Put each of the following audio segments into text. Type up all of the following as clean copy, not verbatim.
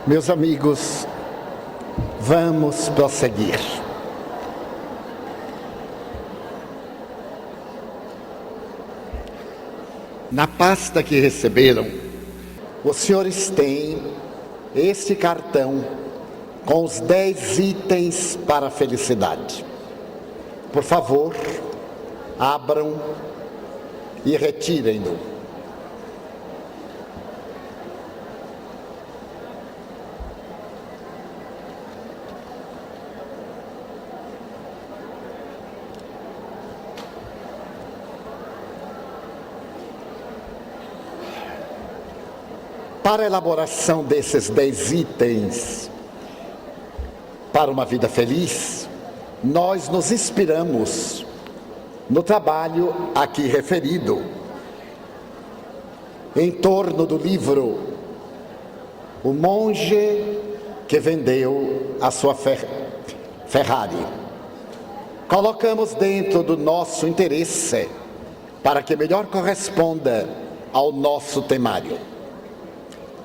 Meus amigos, vamos prosseguir. Na pasta que receberam, os senhores têm este cartão com os 10 itens para a felicidade. Por favor, abram e retirem-no. Para a elaboração desses 10 itens para uma vida feliz, nós nos inspiramos no trabalho aqui referido, em torno do livro O Monge que Vendeu a Sua Ferrari. Colocamos dentro do nosso interesse para que melhor corresponda ao nosso temário.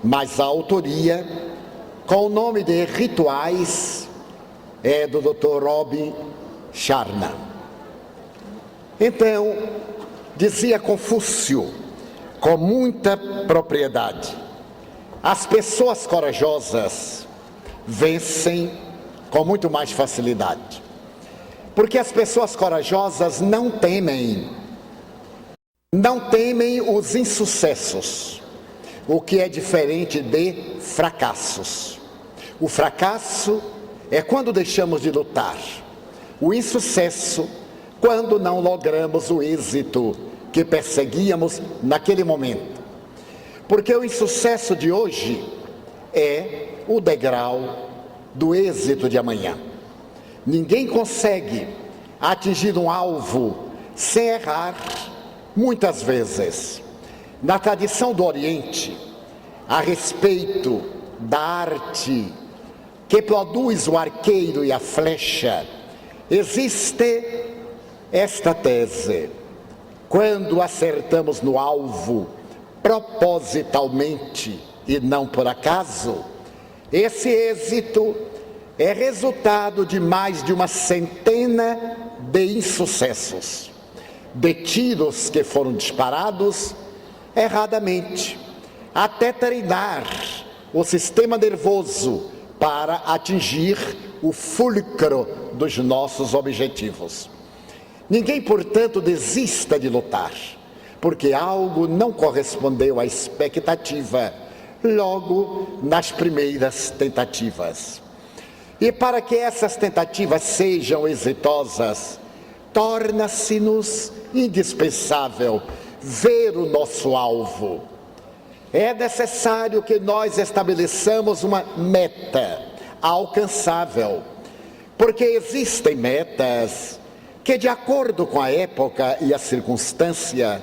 Mas a autoria, com o nome de Rituais, é do Dr. Robin Sharma. Então, dizia Confúcio, com muita propriedade, as pessoas corajosas vencem com muito mais facilidade. Porque as pessoas corajosas não temem os insucessos. O que é diferente de fracassos. O fracasso é quando deixamos de lutar. O insucesso, quando não logramos o êxito que perseguíamos naquele momento. Porque o insucesso de hoje é o degrau do êxito de amanhã. Ninguém consegue atingir um alvo sem errar muitas vezes. Na tradição do Oriente, a respeito da arte que produz o arqueiro e a flecha, existe esta tese: quando acertamos no alvo propositalmente e não por acaso, esse êxito é resultado de mais de uma centena de insucessos, de tiros que foram disparados erradamente, até treinar o sistema nervoso para atingir o fulcro dos nossos objetivos. Ninguém, portanto, desista de lutar, porque algo não correspondeu à expectativa logo nas primeiras tentativas. E para que essas tentativas sejam exitosas, torna-se-nos indispensável ver o nosso alvo. É necessário que nós estabeleçamos uma meta alcançável, porque existem metas que, de acordo com a época e a circunstância,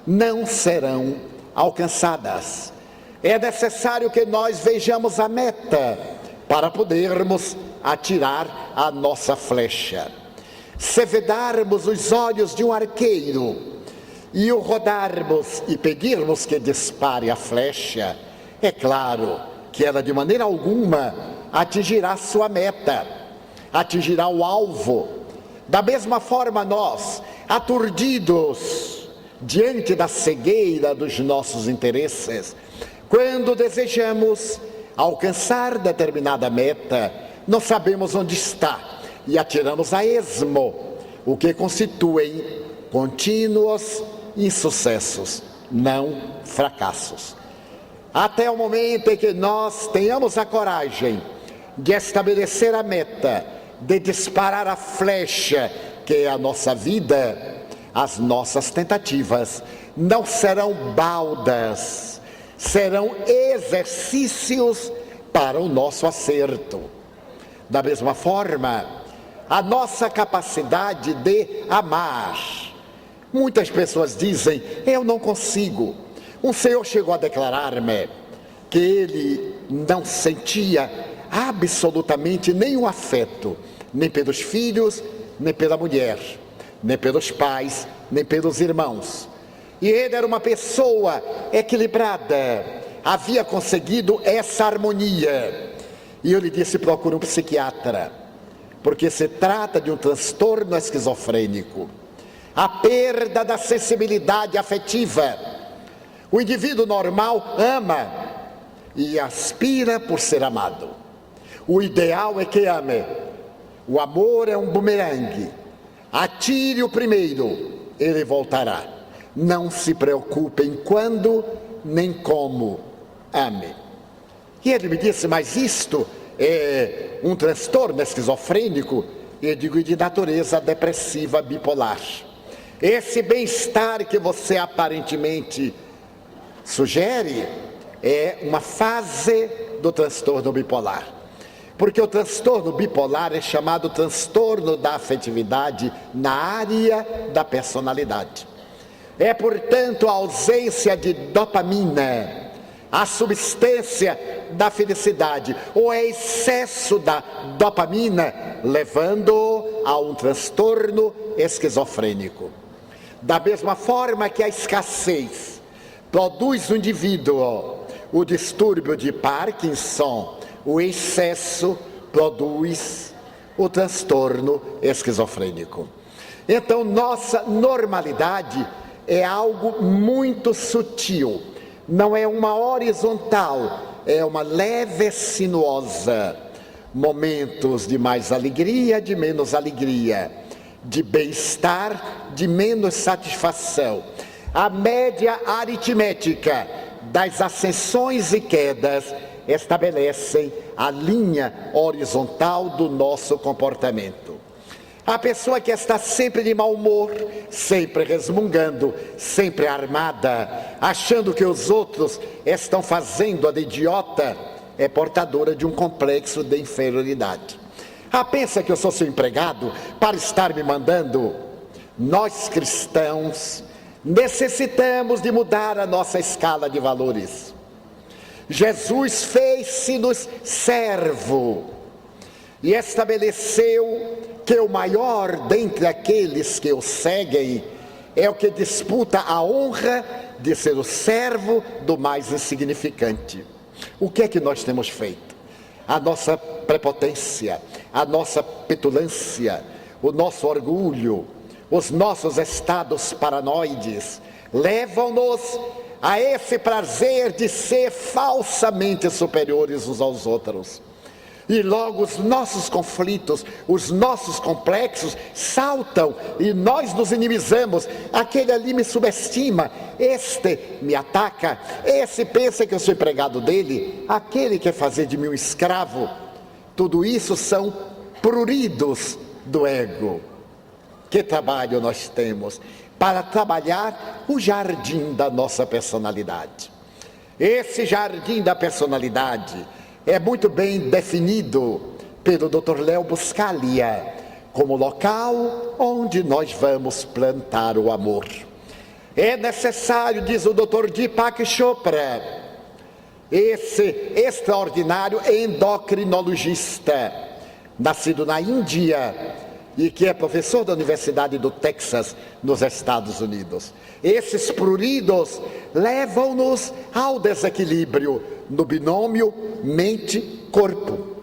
não serão alcançadas. É necessário que nós vejamos a meta para podermos atirar a nossa flecha. Se vedarmos os olhos de um arqueiro e o rodarmos e pedirmos que dispare a flecha, é claro que ela de maneira alguma atingirá sua meta, atingirá o alvo. Da mesma forma nós, aturdidos diante da cegueira dos nossos interesses, quando desejamos alcançar determinada meta, não sabemos onde está e atiramos a esmo, o que constituem contínuos insucessos, não fracassos. Até o momento em que nós tenhamos a coragem de estabelecer a meta, de disparar a flecha que é a nossa vida, as nossas tentativas não serão baldas, serão exercícios para o nosso acerto. Da mesma forma, a nossa capacidade de amar. Muitas pessoas dizem: eu não consigo. Um senhor chegou a declarar-me que ele não sentia absolutamente nenhum afeto, nem pelos filhos, nem pela mulher, nem pelos pais, nem pelos irmãos. E ele era uma pessoa equilibrada, havia conseguido essa harmonia. E eu lhe disse, procure um psiquiatra, porque se trata de um transtorno esquizofrênico. A perda da sensibilidade afetiva. O indivíduo normal ama e aspira por ser amado. O ideal é que ame. O amor é um bumerangue. Atire o primeiro, ele voltará. Não se preocupe em quando nem como ame. E ele me disse, mas isto é um transtorno esquizofrênico? Eu digo, de natureza depressiva bipolar. Esse bem-estar que você aparentemente sugere é uma fase do transtorno bipolar. Porque o transtorno bipolar é chamado transtorno da afetividade na área da personalidade. É, portanto, a ausência de dopamina, a substância da felicidade, ou é excesso da dopamina, levando a um transtorno esquizofrênico. Da mesma forma que a escassez produz no indivíduo o distúrbio de Parkinson, o excesso produz o transtorno esquizofrênico. Então, nossa normalidade é algo muito sutil, não é uma horizontal, é uma leve sinuosa. Momentos de mais alegria, de menos alegria, de bem-estar, de menos satisfação. A média aritmética das ascensões e quedas estabelecem a linha horizontal do nosso comportamento. A pessoa que está sempre de mau humor, sempre resmungando, sempre armada, achando que os outros estão fazendo-a de idiota, é portadora de um complexo de inferioridade. Pensa que eu sou seu empregado para estar me mandando? Nós cristãos necessitamos de mudar a nossa escala de valores. Jesus fez-se-nos servo e estabeleceu que o maior dentre aqueles que o seguem é o que disputa a honra de ser o servo do mais insignificante. O que é que nós temos feito? A nossa prepotência, a nossa petulância, o nosso orgulho, os nossos estados paranoides levam-nos a esse prazer de ser falsamente superiores uns aos outros. E logo os nossos conflitos, os nossos complexos saltam e nós nos inimizamos. Aquele ali me subestima, este me ataca, esse pensa que eu sou empregado dele, aquele quer fazer de mim um escravo. Tudo isso são pruridos do ego. Que trabalho nós temos para trabalhar o jardim da nossa personalidade. Esse jardim da personalidade é muito bem definido pelo Dr. Leo Buscaglia como local onde nós vamos plantar o amor. É necessário, diz o Dr. Deepak Chopra, esse extraordinário endocrinologista, nascido na Índia, e que é professor da Universidade do Texas, nos Estados Unidos. Esses pruridos levam-nos ao desequilíbrio no binômio mente-corpo,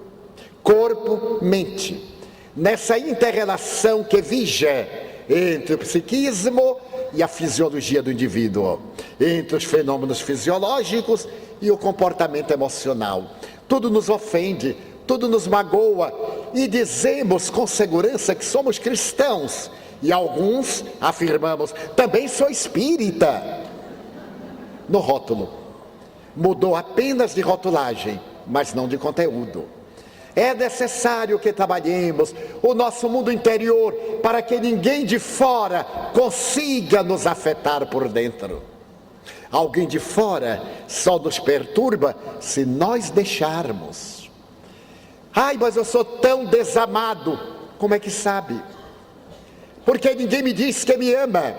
corpo-mente. Nessa inter-relação que vigia entre o psiquismo e a fisiologia do indivíduo, entre os fenômenos fisiológicos e o comportamento emocional. Tudo nos ofende, tudo nos magoa, e dizemos com segurança que somos cristãos, e alguns afirmamos, também sou espírita. No rótulo, mudou apenas de rotulagem, mas não de conteúdo. É necessário que trabalhemos o nosso mundo interior para que ninguém de fora consiga nos afetar por dentro. Alguém de fora só nos perturba se nós deixarmos. Ai, mas eu sou tão desamado. Como é que sabe? Porque ninguém me diz que me ama.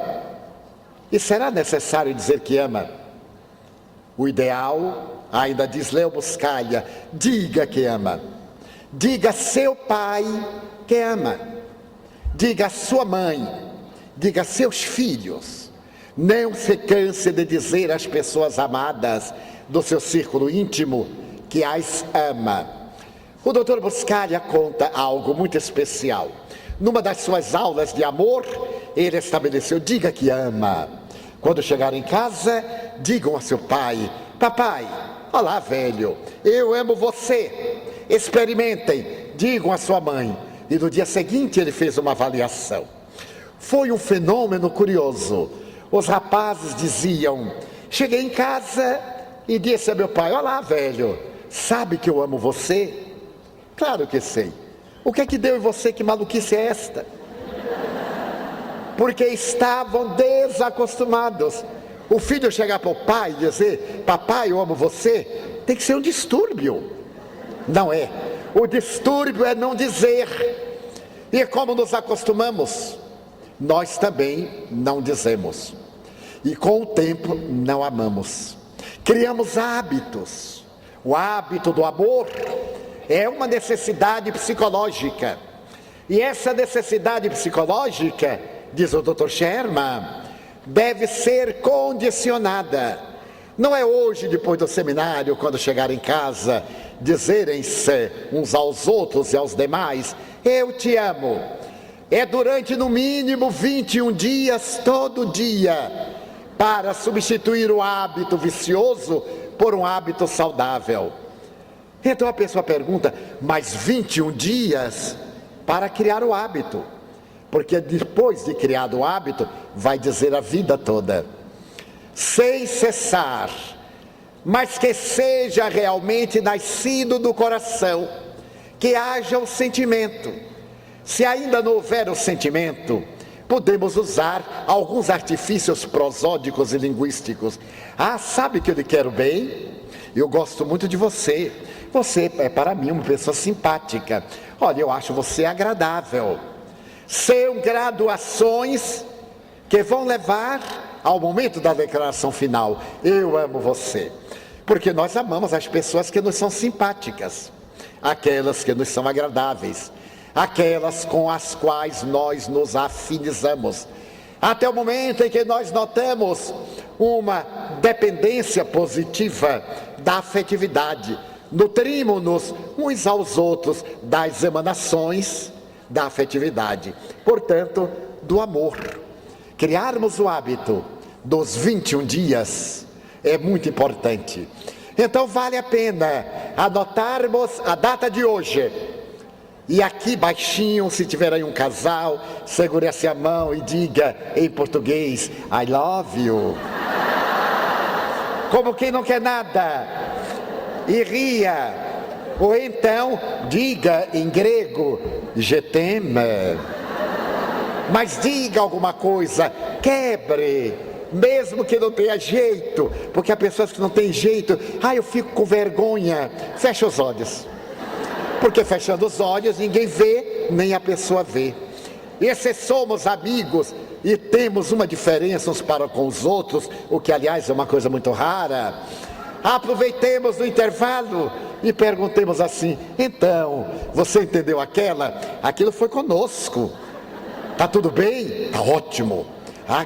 E será necessário dizer que ama? O ideal, ainda diz Leo Buscaglia, diga que ama. Diga a seu pai que ama. Diga a sua mãe. Diga a seus filhos. Não se canse de dizer às pessoas amadas, do seu círculo íntimo que as ama. O Dr. Buscaglia conta algo muito especial. Numa das suas aulas de amor, ele estabeleceu: diga que ama. Quando chegar em casa, digam a seu pai: papai, olá velho, eu amo você. Experimentem, digam a sua mãe. E no dia seguinte ele fez uma avaliação. Foi um fenômeno curioso. Os rapazes diziam: cheguei em casa e disse a meu pai: olá velho, sabe que eu amo você? Claro que sei. O que é que deu em você? Que maluquice é esta? Porque estavam desacostumados. O filho chegar para o pai e dizer: papai, eu amo você, tem que ser um distúrbio. Não é. O distúrbio é não dizer. E como nos acostumamos, nós também não dizemos. E com o tempo não amamos. Criamos hábitos. O hábito do amor é uma necessidade psicológica. E essa necessidade psicológica, diz o Dr. Sherman, deve ser condicionada. Não é hoje, depois do seminário, quando chegar em casa, dizerem-se uns aos outros e aos demais: eu te amo. É durante no mínimo 21 dias, todo dia, para substituir o hábito vicioso por um hábito saudável. Então a pessoa pergunta: mas 21 dias para criar o hábito? Porque depois de criado o hábito, vai dizer a vida toda. Sem cessar, mas que seja realmente nascido do coração, que haja o sentimento. Se ainda não houver o sentimento, podemos usar alguns artifícios prosódicos e linguísticos. Ah, sabe que eu lhe quero bem? Eu gosto muito de você. Você é para mim uma pessoa simpática. Olha, eu acho você agradável. São graduações que vão levar ao momento da declaração final: eu amo você. Porque nós amamos as pessoas que nos são simpáticas, aquelas que nos são agradáveis, aquelas com as quais nós nos afinizamos, até o momento em que nós notamos uma dependência positiva da afetividade. Nutrimos-nos uns aos outros das emanações da afetividade, portanto, do amor. Criarmos o hábito dos 21 dias é muito importante. Então vale a pena anotarmos a data de hoje. E aqui baixinho, se tiver aí um casal, segure-se a mão e diga em português: I love you. Como quem não quer nada. E ria. Ou então diga em grego: je t'aime. Mas diga alguma coisa, quebre, mesmo que não tenha jeito, porque há pessoas que não têm jeito. Eu fico com vergonha. Fecha os olhos, porque fechando os olhos ninguém vê, nem a pessoa vê. E se somos amigos e temos uma diferença uns para com os outros, o que aliás é uma coisa muito rara, aproveitemos o intervalo e perguntemos assim: então, você entendeu aquilo foi conosco. Tá tudo bem? Tá ótimo.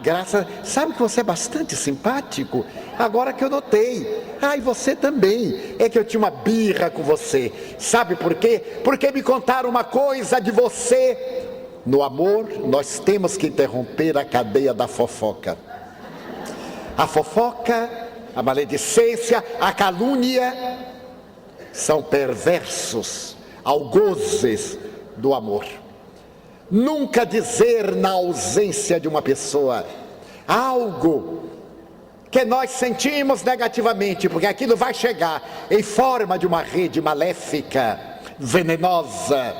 Graça, sabe que você é bastante simpático, agora que eu notei. E você também. É que eu tinha uma birra com você. Sabe por quê? Porque me contaram uma coisa de você. No amor, nós temos que interromper a cadeia da fofoca. A fofoca, a maledicência, a calúnia são perversos algozes do amor. Nunca dizer na ausência de uma pessoa algo que nós sentimos negativamente, porque aquilo vai chegar em forma de uma rede maléfica, venenosa.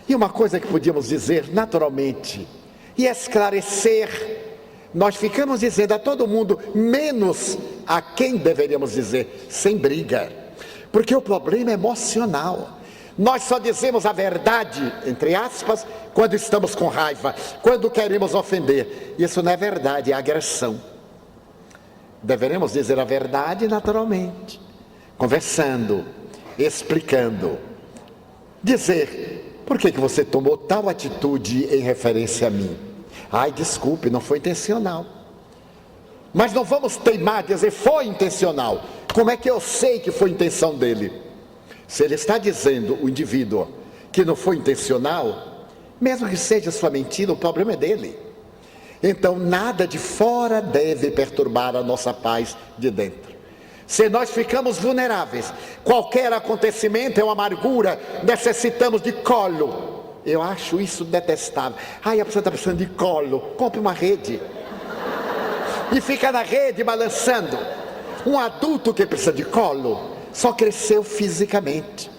E uma coisa que podíamos dizer naturalmente e esclarecer, nós ficamos dizendo a todo mundo, menos a quem deveríamos dizer, sem briga, porque o problema é emocional. Nós só dizemos a verdade, entre aspas, quando estamos com raiva, quando queremos ofender. Isso não é verdade, é agressão. Deveremos dizer a verdade naturalmente, conversando, explicando. Dizer: por que você tomou tal atitude em referência a mim? Desculpe, não foi intencional. Mas não vamos teimar, dizer foi intencional. Como é que eu sei que foi intenção dele? Se ele está dizendo, o indivíduo, que não foi intencional, mesmo que seja sua mentira, o problema é dele. Então nada de fora deve perturbar a nossa paz de dentro. Se nós ficamos vulneráveis, qualquer acontecimento é uma amargura, necessitamos de colo. Eu acho isso detestável. Ai, a pessoa está precisando de colo, compre uma rede e fica na rede balançando. Um adulto que precisa de colo só cresceu fisicamente.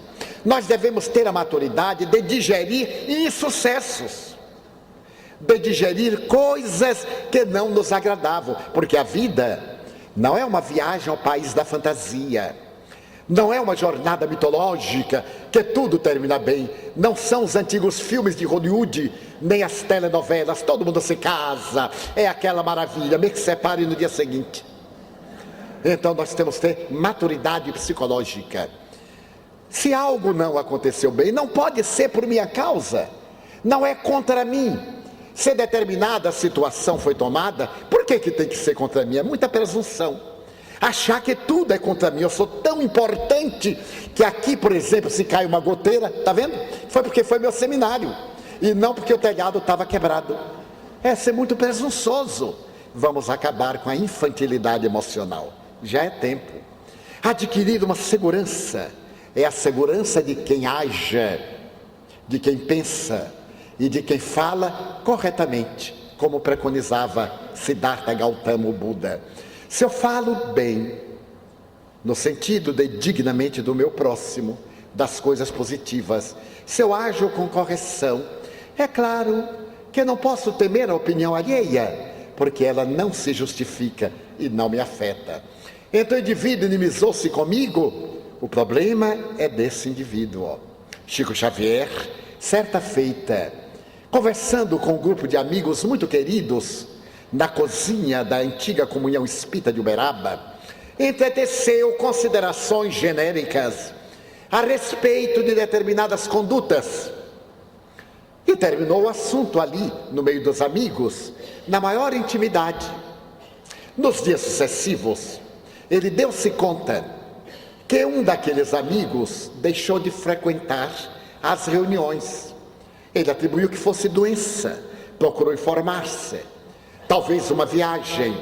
Nós devemos ter a maturidade de digerir insucessos, de digerir coisas que não nos agradavam, porque a vida não é uma viagem ao país da fantasia, não é uma jornada mitológica que tudo termina bem, não são os antigos filmes de Hollywood, nem as telenovelas, todo mundo se casa, é aquela maravilha, me separe no dia seguinte. Então nós temos que ter maturidade psicológica. Se algo não aconteceu bem, não pode ser por minha causa, não é contra mim. Se determinada situação foi tomada, por que tem que ser contra mim? É muita presunção. Achar que tudo é contra mim. Eu sou tão importante que aqui, por exemplo, se cai uma goteira, tá vendo? Foi porque foi meu seminário e não porque o telhado estava quebrado. É ser muito presunçoso. Vamos acabar com a infantilidade emocional. Já é tempo. Adquirir uma segurança. É a segurança de quem age, de quem pensa e de quem fala corretamente, como preconizava Siddhartha Gautama, o Buda. Se eu falo bem, no sentido de dignamente do meu próximo, das coisas positivas, se eu ajo com correção, é claro que eu não posso temer a opinião alheia, porque ela não se justifica e não me afeta. Então o indivíduo inimizou-se comigo, o problema é desse indivíduo. Chico Xavier, certa feita, conversando com um grupo de amigos muito queridos, na cozinha da antiga comunhão espírita de Uberaba, entreteceu considerações genéricas a respeito de determinadas condutas. E terminou o assunto ali, no meio dos amigos, na maior intimidade. Nos dias sucessivos, ele deu-se conta que um daqueles amigos deixou de frequentar as reuniões. Ele atribuiu que fosse doença, procurou informar-se, talvez uma viagem,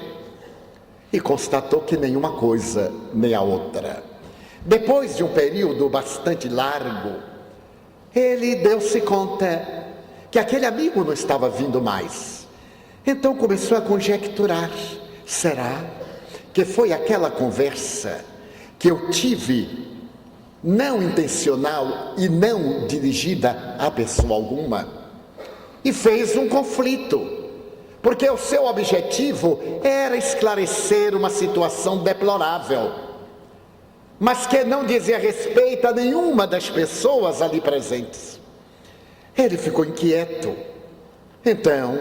e constatou que nenhuma coisa nem a outra. Depois de um período bastante largo, ele deu-se conta que aquele amigo não estava vindo mais. Então começou a conjecturar: será que foi aquela conversa que eu tive, não intencional e não dirigida a pessoa alguma? E fez um conflito, porque o seu objetivo era esclarecer uma situação deplorável, mas que não dizia respeito a nenhuma das pessoas ali presentes. Ele ficou inquieto. Então,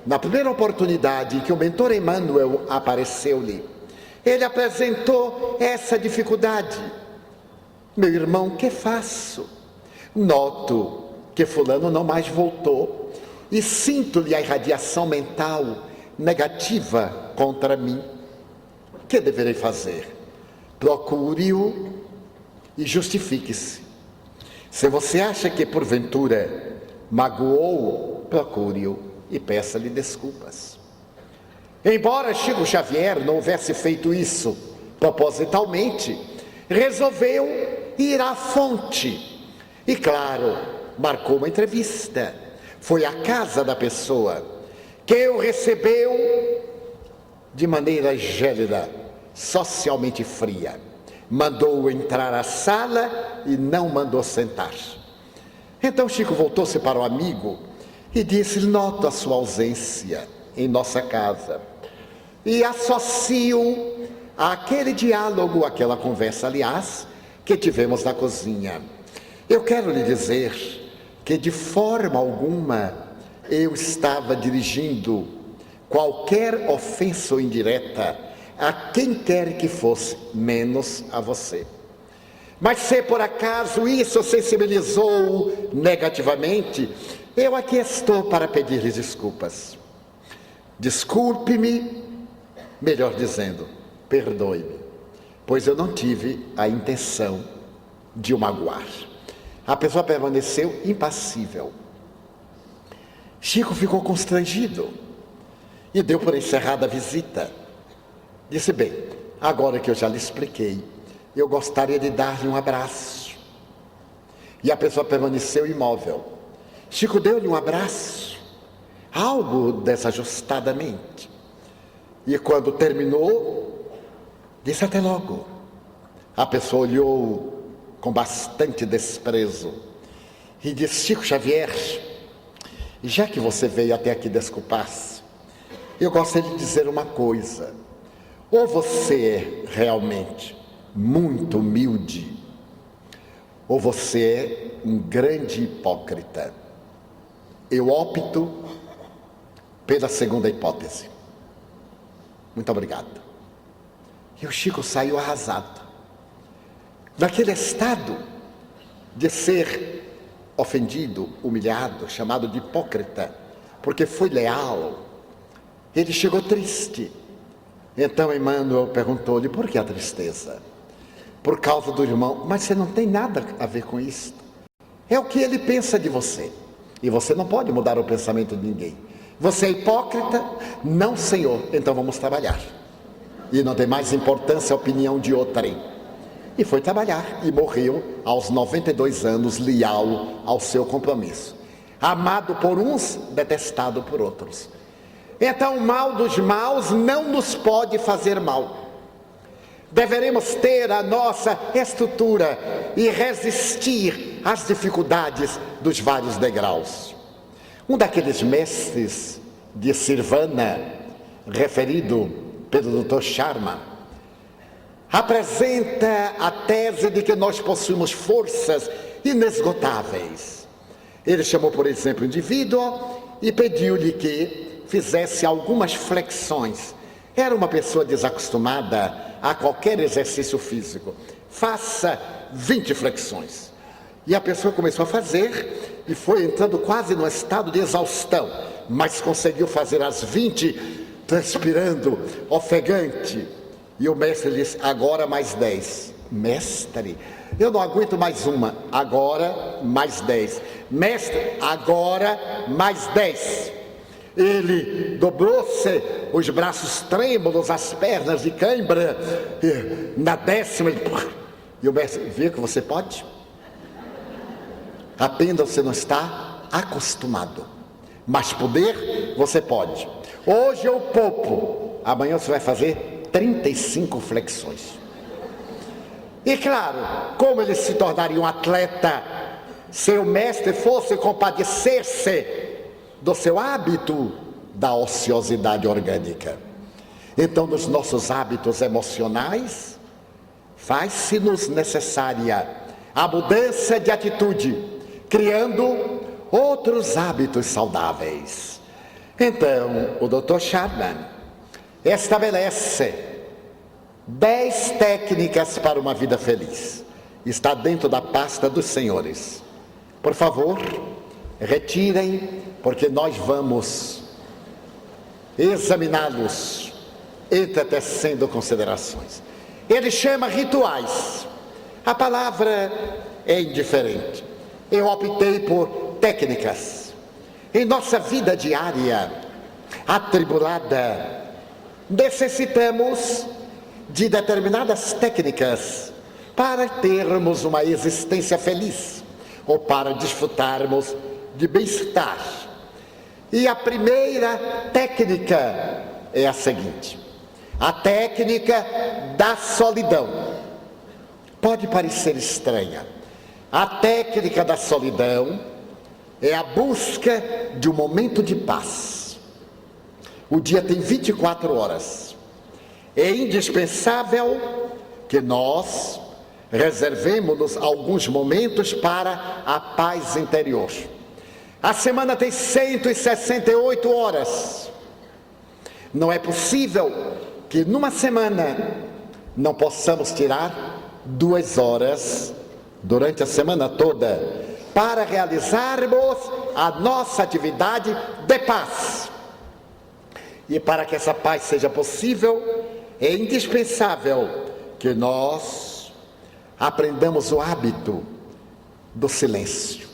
na primeira oportunidade que o mentor Emmanuel apareceu-lhe, ele apresentou essa dificuldade: meu irmão, que faço? Noto que fulano não mais voltou e sinto-lhe a irradiação mental negativa contra mim. O que deverei fazer? Procure-o e justifique-se. Se você acha que porventura magoou, procure-o e peça-lhe desculpas. Embora Chico Xavier não houvesse feito isso propositalmente, resolveu ir à fonte. E claro, marcou uma entrevista. Foi à casa da pessoa, que o recebeu de maneira gélida, socialmente fria. Mandou-o entrar à sala e não mandou sentar. Então Chico voltou-se para o amigo e disse: noto a sua ausência em nossa casa e associo àquele diálogo, aquela conversa, aliás, que tivemos na cozinha. Eu quero lhe dizer que de forma alguma eu estava dirigindo qualquer ofensa ou indireta a quem quer que fosse, menos a você. Mas se por acaso isso sensibilizou negativamente, eu aqui estou para pedir-lhe desculpas. Desculpe-me, melhor dizendo, perdoe-me. pois eu não tive a intenção de o magoar. A pessoa permaneceu impassível. Chico ficou constrangido e deu por encerrada a visita. Disse: bem, agora que eu já lhe expliquei, eu gostaria de dar-lhe um abraço. E a pessoa permaneceu imóvel. Chico deu-lhe um abraço, algo desajustadamente. E quando terminou, disse: até logo. A pessoa olhou com bastante desprezo e disse: Chico Xavier, já que você veio até aqui desculpar-se, eu gostaria de dizer uma coisa. Ou você é realmente muito humilde, ou você é um grande hipócrita. Eu opto pela segunda hipótese. Muito obrigado. E o Chico saiu arrasado. Naquele estado de ser ofendido, humilhado, chamado de hipócrita, porque foi leal, ele chegou triste. Então Emmanuel perguntou-lhe: por que a tristeza? Por causa do irmão. Mas você não tem nada a ver com isso. É o que ele pensa de você. E você não pode mudar o pensamento de ninguém. Você é hipócrita? Não, senhor. Então vamos trabalhar. E não tem mais importância a opinião de outrem. E foi trabalhar e morreu aos 92 anos, leal ao seu compromisso. Amado por uns, detestado por outros. Então o mal dos maus não nos pode fazer mal. Deveremos ter a nossa estrutura e resistir às dificuldades dos vários degraus. Um daqueles mestres de Sirvana, referido pelo Dr. Sharma, apresenta a tese de que nós possuímos forças inesgotáveis. Ele chamou, por exemplo, o indivíduo e pediu-lhe que fizesse algumas flexões. Era uma pessoa desacostumada a qualquer exercício físico. Faça 20 flexões. E a pessoa começou a fazer e foi entrando quase no estado de exaustão, mas conseguiu fazer as 20, transpirando, ofegante. E o mestre disse: agora mais 10. Mestre, eu não aguento mais uma. Agora mais 10. Mestre, agora mais 10. Ele dobrou-se, os braços trêmulos, as pernas de cãibra. Na 10ª, e o mestre: viu que você pode? Apenas você não está acostumado, mas poder você pode. Hoje eu poupo, amanhã você vai fazer 35 flexões. E claro, como ele se tornaria um atleta se o mestre fosse compadecer-se do seu hábito da ociosidade orgânica? Então, nos nossos hábitos emocionais, faz-se-nos necessária a mudança de atitude, criando outros hábitos saudáveis. Então, o Dr. Sharma estabelece 10 técnicas para uma vida feliz. Está dentro da pasta dos senhores. Por favor, retirem, porque nós vamos examiná-los, entretecendo considerações. Ele chama rituais. A palavra é indiferente. Eu optei por técnicas. Em nossa vida diária, atribulada, necessitamos de determinadas técnicas para termos uma existência feliz ou para desfrutarmos de bem-estar. E a primeira técnica é a seguinte: a técnica da solidão. Pode parecer estranha. A técnica da solidão é a busca de um momento de paz. O dia tem 24 horas. É indispensável que nós reservemos alguns momentos para a paz interior. A semana tem 168 horas. Não é possível que numa semana não possamos tirar 2 horas durante a semana toda para realizarmos a nossa atividade de paz. E para que essa paz seja possível, é indispensável que nós aprendamos o hábito do silêncio.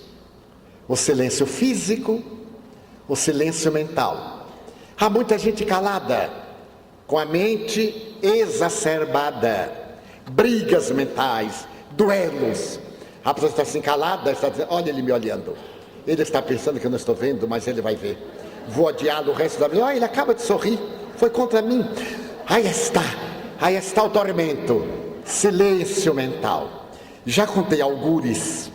O silêncio físico, o silêncio mental. Há muita gente calada, com a mente exacerbada, brigas mentais, duelos. A pessoa está assim calada, está dizendo, olha ele me olhando. Ele está pensando que eu não estou vendo, mas ele vai ver. Vou odiá-lo o resto da vida. Olha, ele acaba de sorrir, foi contra mim. Aí está o tormento. Silêncio mental. Já contei algures,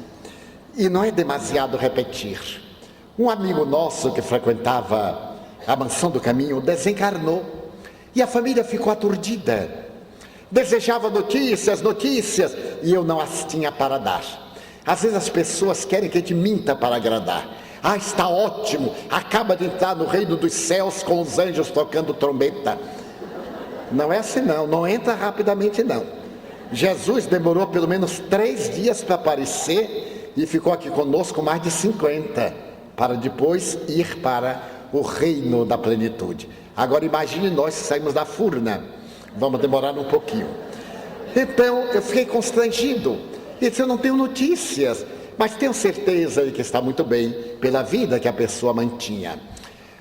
e não é demasiado repetir. Um amigo nosso que frequentava a Mansão do Caminho desencarnou, e a família ficou aturdida. Desejava notícias, e eu não as tinha para dar. Às vezes as pessoas querem que a gente minta para agradar. Ah, está ótimo, acaba de entrar no reino dos céus com os anjos tocando trombeta. Não é assim não entra rapidamente não. Jesus demorou pelo menos 3 dias para aparecer e ficou aqui conosco mais de 50, para depois ir para o reino da plenitude. Agora imagine nós que saímos da furna, vamos demorar um pouquinho. Então eu fiquei constrangido, e disse, eu não tenho notícias, mas tenho certeza de que está muito bem pela vida que a pessoa mantinha.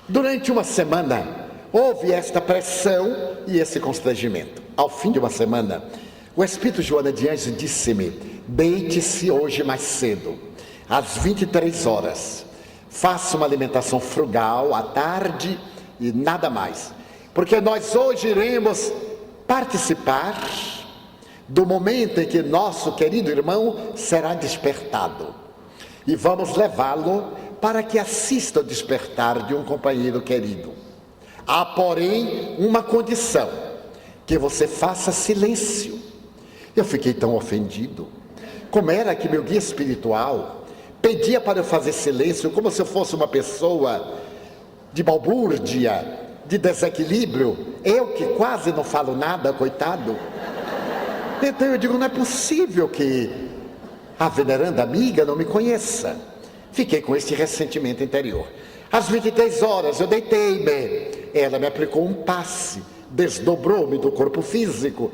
Durante uma semana houve esta pressão e esse constrangimento. Ao fim de uma semana, o Espírito Joana de Anjos disse-me, deite-se hoje mais cedo, às 23 horas. Faça uma alimentação frugal à tarde e nada mais. Porque nós hoje iremos participar do momento em que nosso querido irmão será despertado. E vamos levá-lo para que assista ao despertar de um companheiro querido. Há, porém, uma condição, que você faça silêncio. Eu fiquei tão ofendido. Como era que meu guia espiritual pedia para eu fazer silêncio, como se eu fosse uma pessoa de balbúrdia, de desequilíbrio, eu que quase não falo nada, coitado. Então eu digo, não é possível que a veneranda amiga não me conheça. Fiquei com este ressentimento interior. Às 23 horas eu deitei-me. Ela me aplicou um passe, desdobrou-me do corpo físico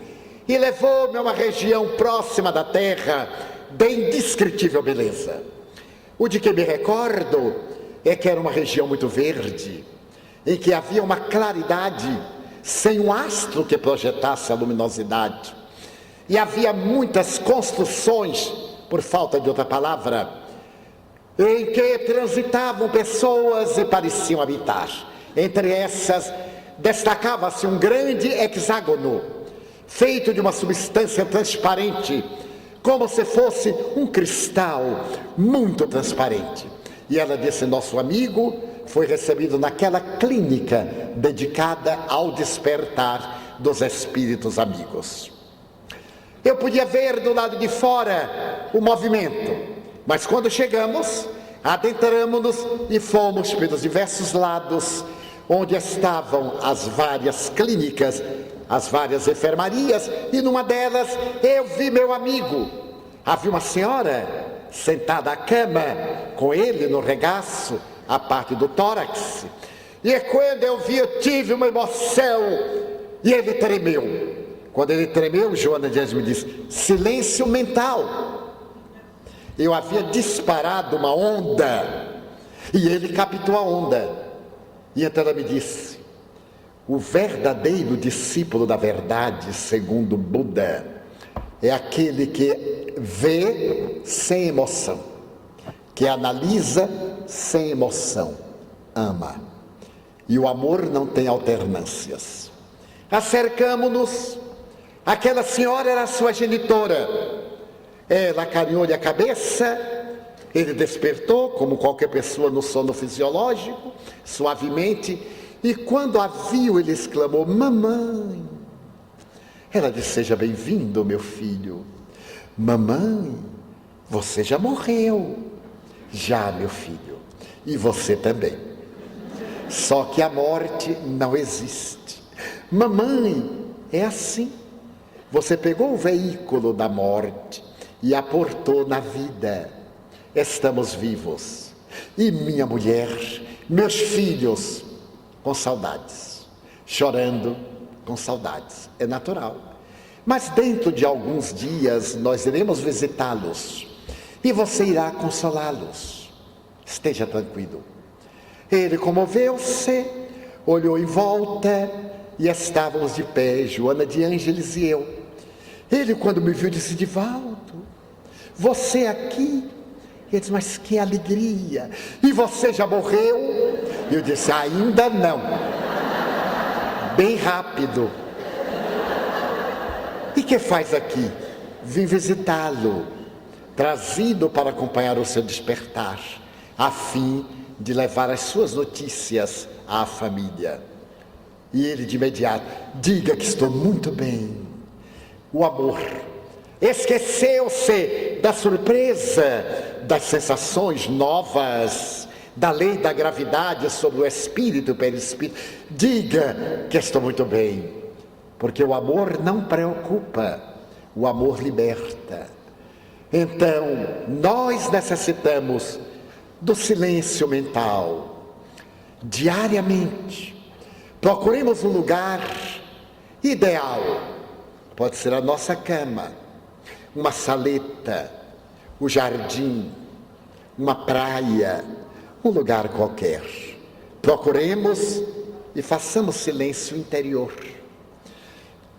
e levou-me a uma região próxima da terra de indescritível beleza. O de que me recordo é que era uma região muito verde, em que havia uma claridade sem um astro que projetasse a luminosidade. E havia muitas construções, por falta de outra palavra, em que transitavam pessoas e pareciam habitar. Entre essas, destacava-se um grande hexágono, feito de uma substância transparente, como se fosse um cristal muito transparente. E ela disse, nosso amigo foi recebido naquela clínica dedicada ao despertar dos espíritos amigos. Eu podia ver do lado de fora o movimento, mas quando chegamos, adentramos-nos e fomos pelos diversos lados, onde estavam as várias clínicas, as várias enfermarias, e numa delas eu vi meu amigo. Havia uma senhora sentada à cama, com ele no regaço, a parte do tórax, e quando eu vi, eu tive uma emoção, e ele tremeu. Quando ele tremeu, Joana de Anjos me disse, silêncio mental. Eu havia disparado uma onda, e ele captou a onda. E então ela me disse, o verdadeiro discípulo da verdade, segundo Buda, é aquele que vê sem emoção, que analisa sem emoção, ama. E o amor não tem alternâncias. Acercamo-nos, aquela senhora era a sua genitora. Ela acarinhou-lhe a cabeça, ele despertou, como qualquer pessoa no sono fisiológico, suavemente, e quando a viu, ele exclamou, mamãe. Ela disse, seja bem-vindo, meu filho. Mamãe, você já morreu. Já, meu filho, e você também. Só que a morte não existe. Mamãe, é assim. Você pegou o veículo da morte e aportou na vida. Estamos vivos. E minha mulher, meus filhos, com saudades, chorando com saudades. É natural. Mas dentro de alguns dias nós iremos visitá-los e você irá consolá-los. Esteja tranquilo. Ele comoveu-se, olhou em volta e estávamos de pé, Joana de Ângeles e eu. Ele, quando me viu, disse: Divaldo, você aqui? Ele disse: mas que alegria! E você já morreu? Eu disse: ainda não. Bem rápido. E que faz aqui? Vim visitá-lo, trazido para acompanhar o seu despertar, a fim de levar as suas notícias à família. E ele de imediato: diga que estou muito bem. O amor esqueceu-se da surpresa, das sensações novas, da lei da gravidade sobre o espírito e perispírito. Diga que estou muito bem, porque o amor não preocupa, o amor liberta. Então, nós necessitamos do silêncio mental, diariamente. Procuremos um lugar ideal, pode ser a nossa cama, uma saleta, o jardim, uma praia, um lugar qualquer. Procuremos e façamos silêncio interior.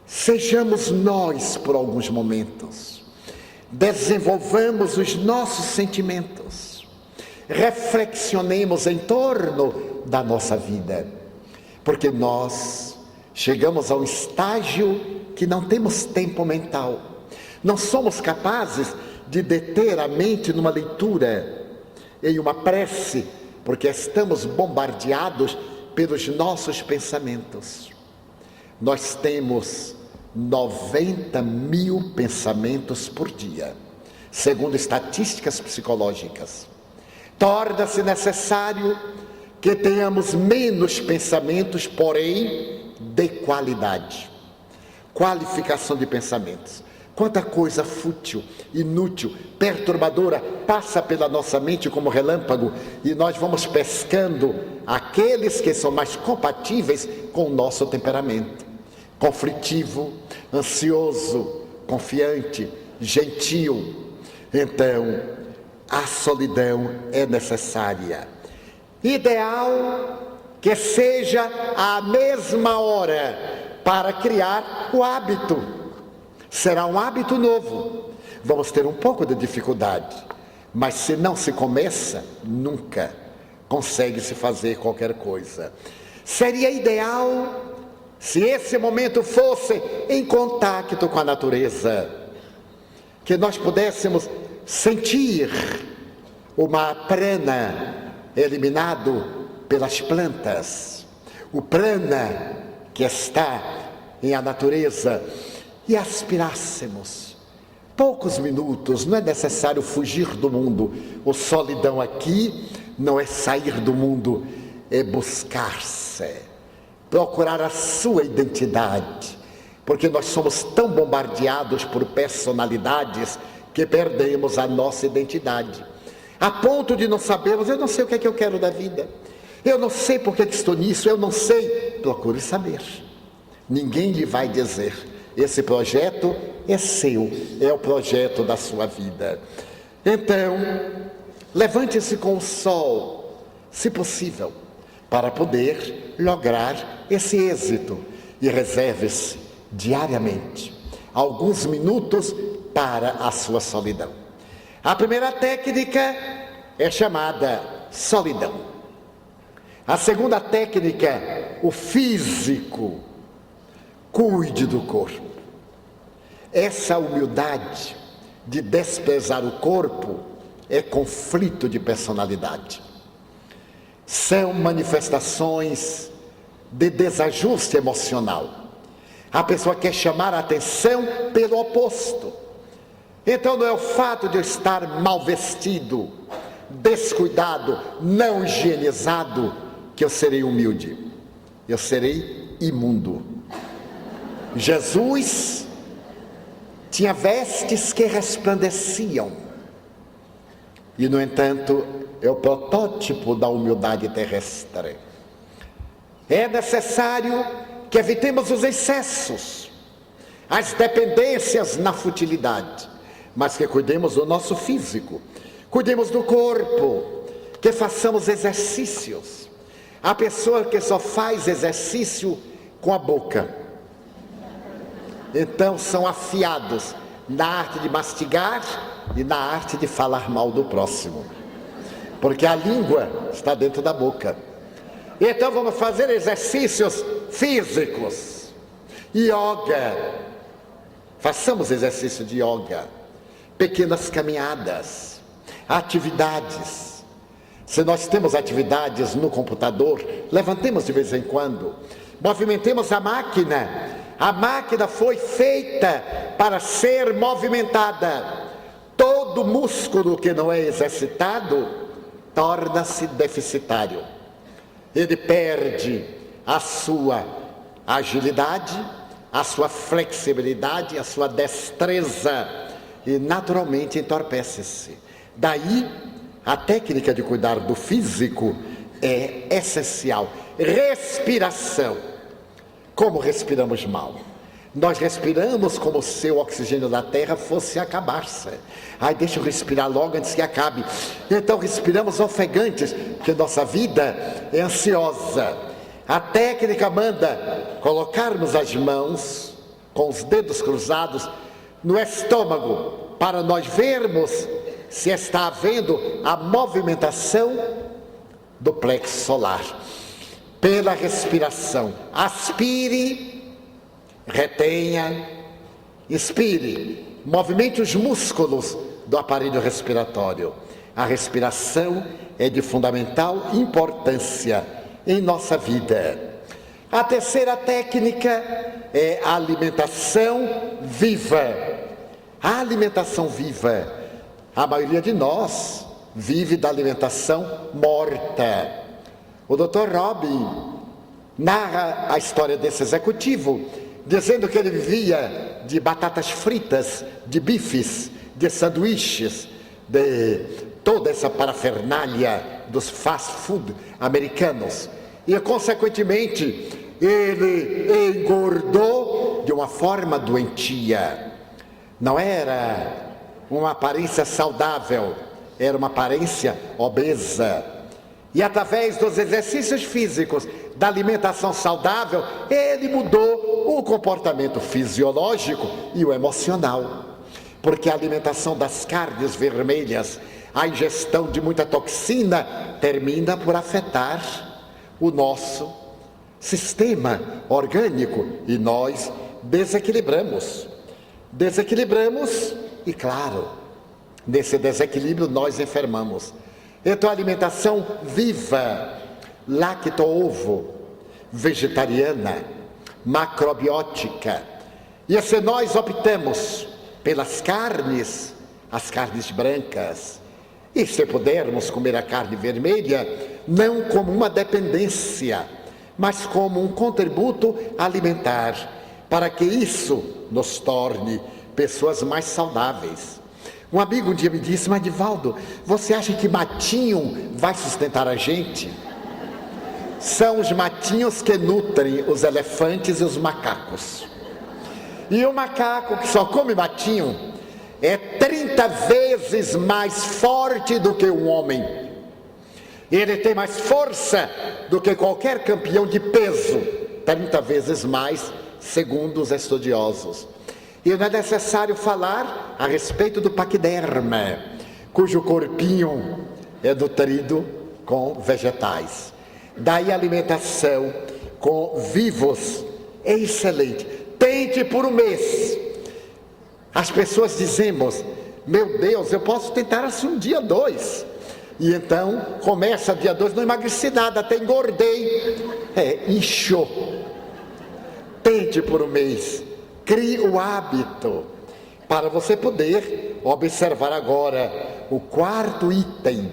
Sejamos nós por alguns momentos. Desenvolvamos os nossos sentimentos. Reflexionemos em torno da nossa vida. Porque nós chegamos a um estágio que não temos tempo mental. Não somos capazes de deter a mente numa leitura, em uma prece, porque estamos bombardeados pelos nossos pensamentos. Nós temos 90.000 pensamentos por dia, segundo estatísticas psicológicas. Torna-se necessário que tenhamos menos pensamentos, porém de qualidade. Qualificação de pensamentos. Quanta coisa fútil, inútil, perturbadora passa pela nossa mente como relâmpago, e nós vamos pescando aqueles que são mais compatíveis com o nosso temperamento. Conflitivo, ansioso, confiante, gentil. Então, a solidão é necessária. Ideal que seja a mesma hora para criar o hábito. Será um hábito novo. Vamos ter um pouco de dificuldade, mas se não se começa, nunca consegue-se fazer qualquer coisa. Seria ideal se esse momento fosse em contato com a natureza, que nós pudéssemos sentir o prana eliminado pelas plantas, o prana que está em a natureza, e aspirássemos poucos minutos. Não é necessário fugir do mundo. O solidão aqui não é sair do mundo, é buscar-se, procurar a sua identidade, porque nós somos tão bombardeados por personalidades que perdemos a nossa identidade, a ponto de não sabermos: eu não sei o que é que eu quero da vida, eu não sei por que estou nisso, eu não sei. Procure saber. Ninguém lhe vai dizer. Esse projeto é seu, é o projeto da sua vida. Então, levante-se com o sol, se possível, para poder lograr esse êxito, e reserve-se diariamente alguns minutos para a sua solidão. A primeira técnica é chamada solidão. A segunda técnica, o físico. Cuide do corpo. Essa humildade de desprezar o corpo é conflito de personalidade. São manifestações de desajuste emocional. A pessoa quer chamar a atenção pelo oposto. Então não é o fato de eu estar mal vestido, descuidado, não higienizado, que eu serei humilde. Eu serei imundo. Jesus tinha vestes que resplandeciam, e no entanto é o protótipo da humildade terrestre. É necessário que evitemos os excessos. as dependências na futilidade, mas que cuidemos do nosso físico, cuidemos do corpo, que façamos exercícios. Há pessoa que só faz exercício com a boca, então são afiados na arte de mastigar e na arte de falar mal do próximo, porque a língua está dentro da boca. Então vamos fazer exercícios físicos. Yoga, façamos exercício de yoga, pequenas caminhadas, atividades. Se nós temos atividades no computador, levantemos de vez em quando, movimentemos a máquina. A máquina foi feita para ser movimentada. Todo músculo que não é exercitado torna-se deficitário. Ele perde a sua agilidade, a sua flexibilidade, a sua destreza e naturalmente entorpece-se. Daí, a técnica de cuidar do físico é essencial. Respiração. Como respiramos mal? Nós respiramos como se o oxigênio da terra fosse acabar-se. Ai, deixa eu respirar logo antes que acabe. Então respiramos ofegantes, porque nossa vida é ansiosa. A técnica manda colocarmos as mãos com os dedos cruzados no estômago, para nós vermos se está havendo a movimentação do plexo solar. Pela respiração, aspire, retenha, expire, movimente os músculos do aparelho respiratório. A respiração é de fundamental importância em nossa vida. A terceira técnica é a alimentação viva. A alimentação viva, a maioria de nós vive da alimentação morta. O Dr. Robin narra a história desse executivo, dizendo que ele vivia de batatas fritas, de bifes, de sanduíches, de toda essa parafernália dos fast food americanos. E, consequentemente, ele engordou de uma forma doentia. Não era uma aparência saudável, era uma aparência obesa. E através dos exercícios físicos, da alimentação saudável, ele mudou o comportamento fisiológico e o emocional. Porque a alimentação das carnes vermelhas, a ingestão de muita toxina, termina por afetar o nosso sistema orgânico e nós desequilibramos. Desequilibramos e, claro, nesse desequilíbrio nós enfermamos. Então, a alimentação viva, lacto-ovo, vegetariana, macrobiótica. E se nós optamos pelas carnes, as carnes brancas, e se pudermos comer a carne vermelha, não como uma dependência, mas como um contributo alimentar, para que isso nos torne pessoas mais saudáveis. Um amigo um dia me disse: mas Divaldo, você acha que matinho vai sustentar a gente? São os matinhos que nutrem os elefantes e os macacos. E o macaco que só come matinho é 30 vezes mais forte do que um homem. Ele tem mais força do que qualquer campeão de peso, 30 vezes mais, segundo os estudiosos. E não é necessário falar a respeito do paquiderma, cujo corpinho é nutrido com vegetais. Daí a alimentação com vivos é excelente. Tente por um mês. As pessoas dizemos: meu Deus, eu posso tentar assim um dia, 2. E então começa dia 2, não emagreci nada, até engordei. Inchou. Tente por um mês. Crie o hábito para você poder observar agora o quarto item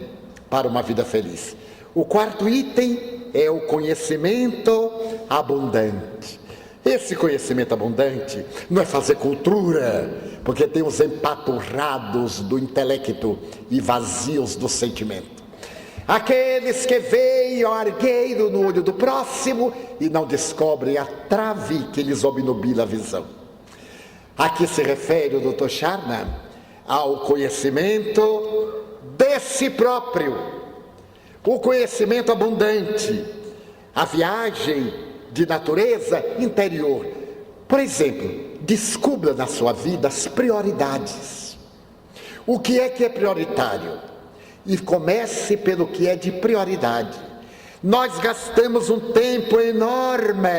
para uma vida feliz. O quarto item é o conhecimento abundante. Esse conhecimento abundante não é fazer cultura, porque tem os empaturrados do intelecto e vazios do sentimento. Aqueles que veem o argueiro no olho do próximo e não descobrem a trave que lhes obnubila a visão. Aqui se refere o Dr. Charna ao conhecimento de si próprio, o conhecimento abundante, a viagem de natureza interior. Por exemplo, descubra na sua vida as prioridades. O que é prioritário? E comece pelo que é de prioridade. Nós gastamos um tempo enorme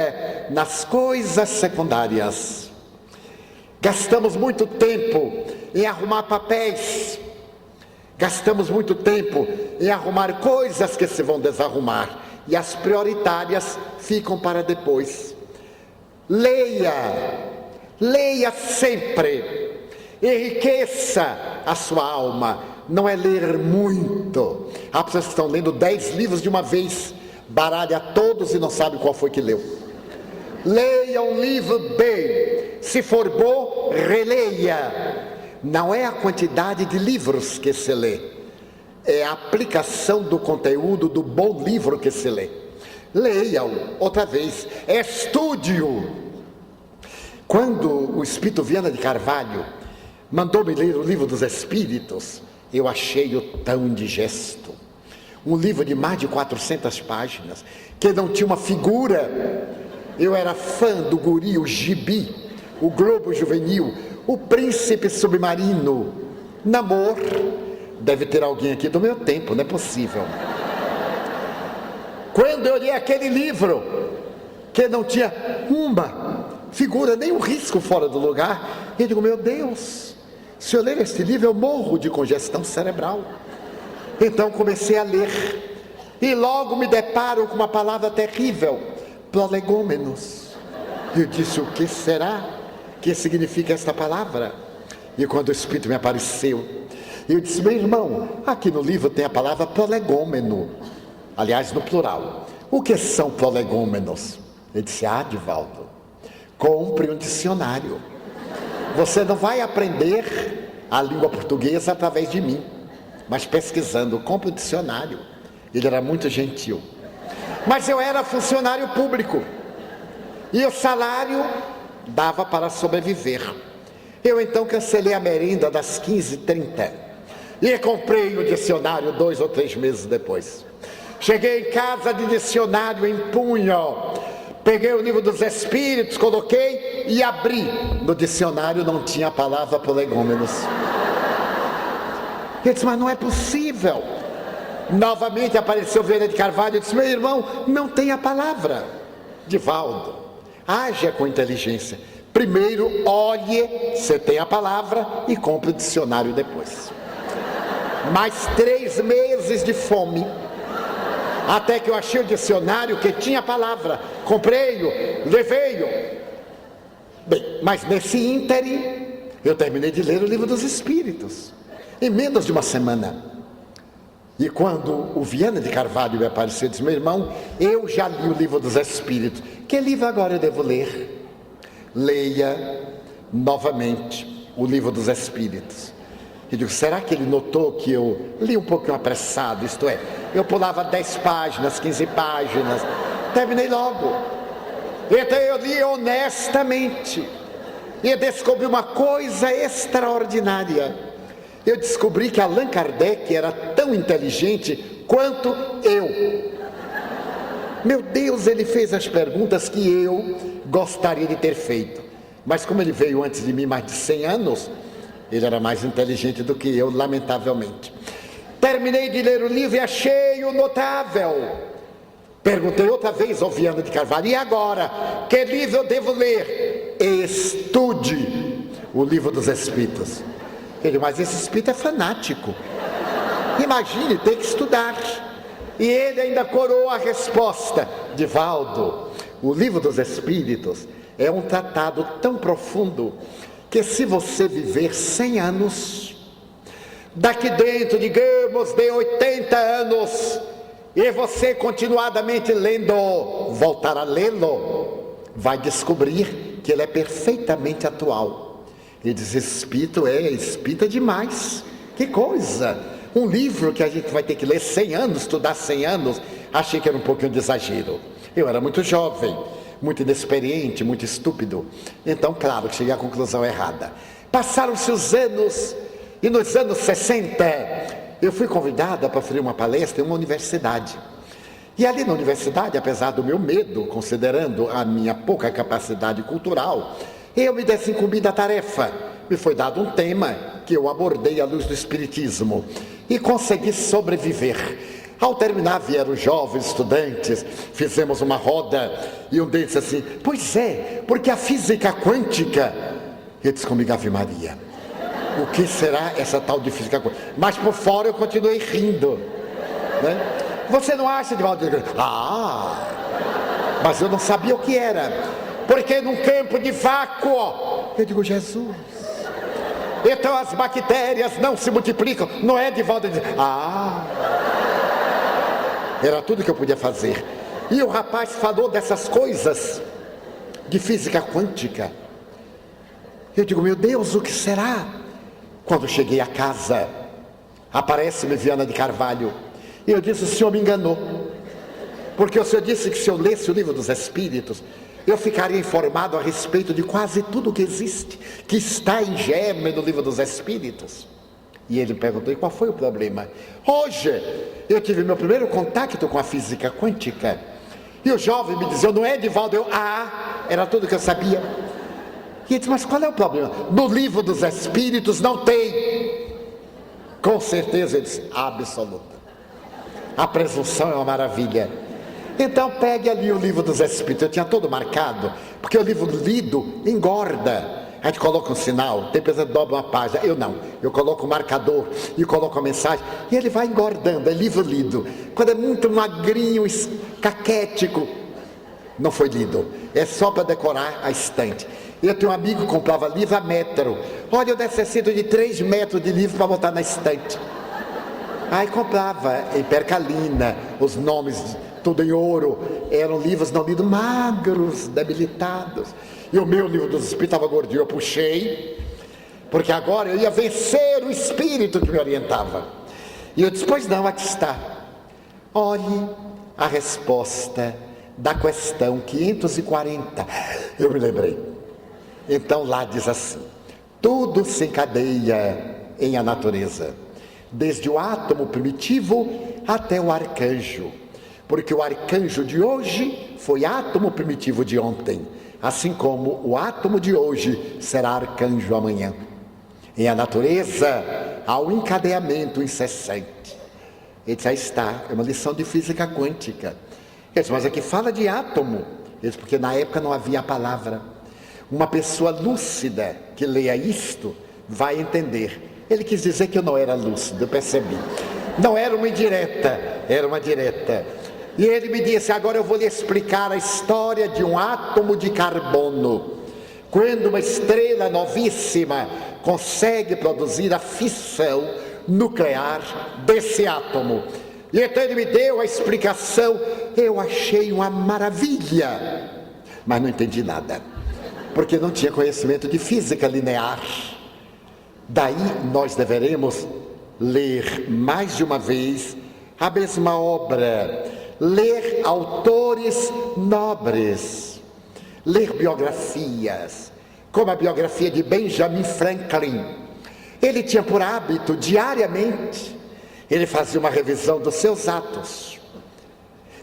nas coisas secundárias. Gastamos muito tempo em arrumar papéis. Gastamos muito tempo em arrumar coisas que se vão desarrumar. E as prioritárias ficam para depois. Leia sempre. Enriqueça a sua alma. Não é ler muito. Há pessoas que estão lendo 10 livros de uma vez, baralha todos e não sabe qual foi que leu. Leia um livro bem. Se for bom, releia. Não é a quantidade de livros que se lê, é a aplicação do conteúdo do bom livro que se lê. Leia-o outra vez, estude-o. Quando o Espírito Viana de Carvalho mandou-me ler o Livro dos Espíritos, eu achei-o tão indigesto. Um livro de mais de 400 páginas, que não tinha uma figura. Eu era fã do guri, o gibi, o Globo Juvenil, o Príncipe Submarino, Namor. Deve ter alguém aqui do meu tempo, não é possível. Quando eu li aquele livro, que não tinha uma figura, nem um risco fora do lugar, eu digo, meu Deus, se eu ler este livro eu morro de congestão cerebral. Então comecei a ler, e logo me deparo com uma palavra terrível, prolegômenos. Eu disse, o que será que significa esta palavra? E quando o Espírito me apareceu, eu disse, meu irmão, aqui no livro tem a palavra prolegômeno, aliás no plural. O que são prolegômenos? Ele disse, Divaldo, compre um dicionário. Você não vai aprender a língua portuguesa através de mim, mas pesquisando, compre um dicionário. Ele era muito gentil. Mas eu era funcionário público, e o salário dava para sobreviver. Eu então cancelei a merenda das 15h30 e comprei o dicionário 2 ou 3 meses depois. Cheguei em casa de dicionário em punho, peguei o Livro dos Espíritos, coloquei e abri. No dicionário não tinha a palavra prolegômenos. Eu disse, mas não é possível. Novamente apareceu Viana de Carvalho e disse, meu irmão, não tem a palavra. Divaldo, haja com inteligência. Primeiro, olhe se tem a palavra e compre o dicionário depois. Mais 3 meses de fome, até que eu achei o dicionário que tinha a palavra. Comprei-o, levei-o. Bem, mas nesse ínterim, eu terminei de ler o Livro dos Espíritos, em menos de uma semana. E quando o Viana de Carvalho me apareceu, eu disse, meu irmão, eu já li o Livro dos Espíritos. Que livro agora eu devo ler? Leia novamente o Livro dos Espíritos. Eu digo, será que ele notou que eu li um pouquinho apressado? Isto é, eu pulava 10 páginas, 15 páginas, terminei logo. Então eu li honestamente e descobri uma coisa extraordinária. Eu descobri que Allan Kardec era tão inteligente quanto eu. Meu Deus, ele fez as perguntas que eu gostaria de ter feito. Mas como ele veio antes de mim mais de 100 anos, ele era mais inteligente do que eu, lamentavelmente. Terminei de ler o livro e achei-o notável. Perguntei outra vez ao Viana de Carvalho, e agora? Que livro eu devo ler? Estude o Livro dos Espíritos. Ele, mas esse espírito é fanático. Imagine, tem que estudar. E ele ainda coroou a resposta. Divaldo, o Livro dos Espíritos é um tratado tão profundo que se você viver 100 anos, daqui dentro, digamos, de 80 anos, e você continuadamente lendo, voltar a lê-lo, vai descobrir que ele é perfeitamente atual. Ele diz, espírito é demais. Que coisa! Um livro que a gente vai ter que ler 100 anos, estudar 100 anos, achei que era um pouquinho de exagero. Eu era muito jovem, muito inexperiente, muito estúpido. Então, claro, que cheguei à conclusão errada. Passaram-se os anos, e nos anos 60, eu fui convidada para fazer uma palestra em uma universidade. E ali na universidade, apesar do meu medo, considerando a minha pouca capacidade cultural, eu me desincumbi da tarefa. Me foi dado um tema que eu abordei à luz do Espiritismo e consegui sobreviver. Ao terminar, vieram jovens estudantes, fizemos uma roda e um deles disse assim: pois é, porque a física quântica... Eu disse comigo: Ave Maria, o que será essa tal de física quântica? Mas por fora eu continuei rindo, né? Você não acha, Divaldo? Mas eu não sabia o que era, porque num campo de vácuo, eu digo: Jesus, então as bactérias não se multiplicam, não é, Divaldo? Era tudo que eu podia fazer. E o rapaz falou dessas coisas de física quântica. Eu digo: meu Deus, o que será? Quando cheguei a casa, aparece-me Viana de Carvalho. E eu disse: o senhor me enganou. Porque o senhor disse que se eu lesse o Livro dos Espíritos, eu ficaria informado a respeito de quase tudo que existe, que está em germe no Livro dos Espíritos. E ele perguntou: e qual foi o problema? Hoje eu tive meu primeiro contato com a física quântica. E o jovem me dizia: não é, Divaldo? Era tudo que eu sabia. E ele disse: mas qual é o problema? No Livro dos Espíritos não tem. Com certeza, ele disse: absoluta. A presunção é uma maravilha. Então pegue ali o Livro dos Espíritos. Eu tinha todo marcado, porque o livro lido engorda. A gente coloca um sinal, tem pessoa que dobra uma página. Eu não, eu coloco o marcador e coloco a mensagem, e ele vai engordando. É livro lido. Quando é muito magrinho, caquético, não foi lido. É só para decorar a estante. Eu tenho um amigo que comprava livro a metro. Olha, eu necessito de 3 metros de livro para botar na estante. Aí comprava em percalina, os nomes tudo em ouro. Eram livros não lidos, magros, debilitados. E o meu Livro dos Espíritos estava gordinho. Eu puxei, porque agora eu ia vencer o espírito que me orientava. E eu disse: pois não, aqui está. Olhe a resposta da questão 540. Eu me lembrei. Então lá diz assim: tudo se encadeia em a natureza, desde o átomo primitivo até o arcanjo, porque o arcanjo de hoje foi átomo primitivo de ontem, assim como o átomo de hoje será arcanjo amanhã. Em a natureza há um encadeamento incessante. Ele disse: aí está, é uma lição de física quântica. Ele disse: mas aqui fala de átomo. Ele disse: porque na época não havia a palavra. Uma pessoa lúcida que leia isto vai entender. Ele quis dizer que eu não era lúcido, eu percebi. Não era uma indireta, era uma direta. E ele me disse: agora eu vou lhe explicar a história de um átomo de carbono. Quando uma estrela novíssima consegue produzir a fissão nuclear desse átomo. E então ele me deu a explicação. Eu achei uma maravilha, mas não entendi nada, porque não tinha conhecimento de física linear. Daí nós deveremos ler mais de uma vez a mesma obra, ler autores nobres, ler biografias, como a biografia de Benjamin Franklin. Ele tinha por hábito, diariamente, ele fazia uma revisão dos seus atos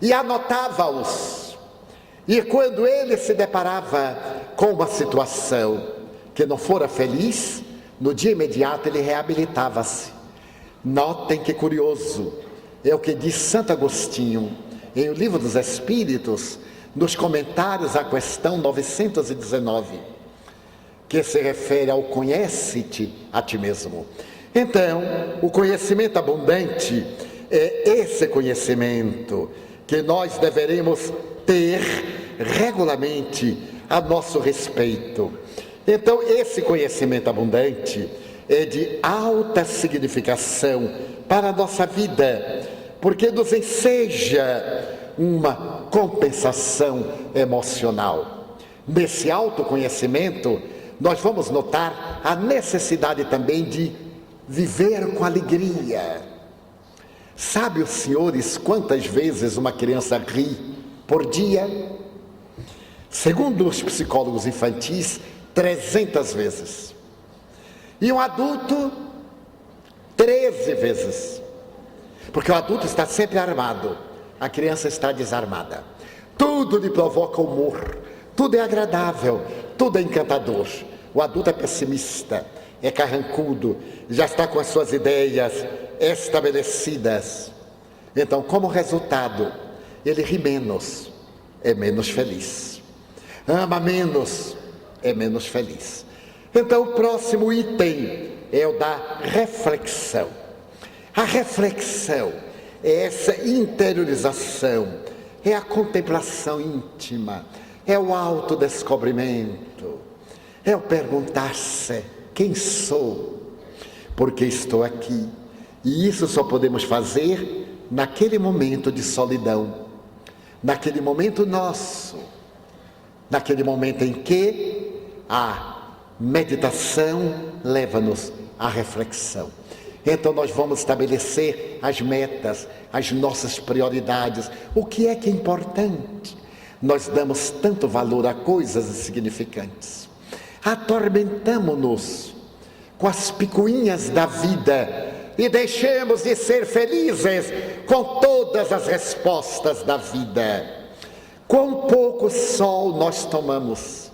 e anotava-os. E quando ele se deparava com uma situação que não fora feliz, no dia imediato ele reabilitava-se. Notem que curioso, é o que diz Santo Agostinho em O Livro dos Espíritos, nos comentários à questão 919, que se refere ao conhece-te a ti mesmo. Então, o conhecimento abundante é esse conhecimento que nós deveremos ter regularmente a nosso respeito. Então, esse conhecimento abundante é de alta significação para a nossa vida, porque nos enseja uma compensação emocional. Nesse autoconhecimento, nós vamos notar a necessidade também de viver com alegria. Sabe os senhores quantas vezes uma criança ri por dia? Segundo os psicólogos infantis, 300 vezes. E um adulto, 13 vezes. Porque o adulto está sempre armado, a criança está desarmada. Tudo lhe provoca humor, tudo é agradável, tudo é encantador. O adulto é pessimista, é carrancudo, já está com as suas ideias estabelecidas. Então, como resultado, ele ri menos, é menos feliz. Ama menos, é menos feliz. Então, o próximo item é o da reflexão. A reflexão é essa interiorização, é a contemplação íntima, é o autodescobrimento, é o perguntar-se: quem sou? Por que estou aqui? E isso só podemos fazer naquele momento de solidão, naquele momento nosso, naquele momento em que a meditação leva-nos à reflexão. Então nós vamos estabelecer as metas, as nossas prioridades. O que é importante? Nós damos tanto valor a coisas insignificantes. Atormentamo-nos com as picuinhas da vida e deixemos de ser felizes com todas as respostas da vida. Quão pouco sol nós tomamos.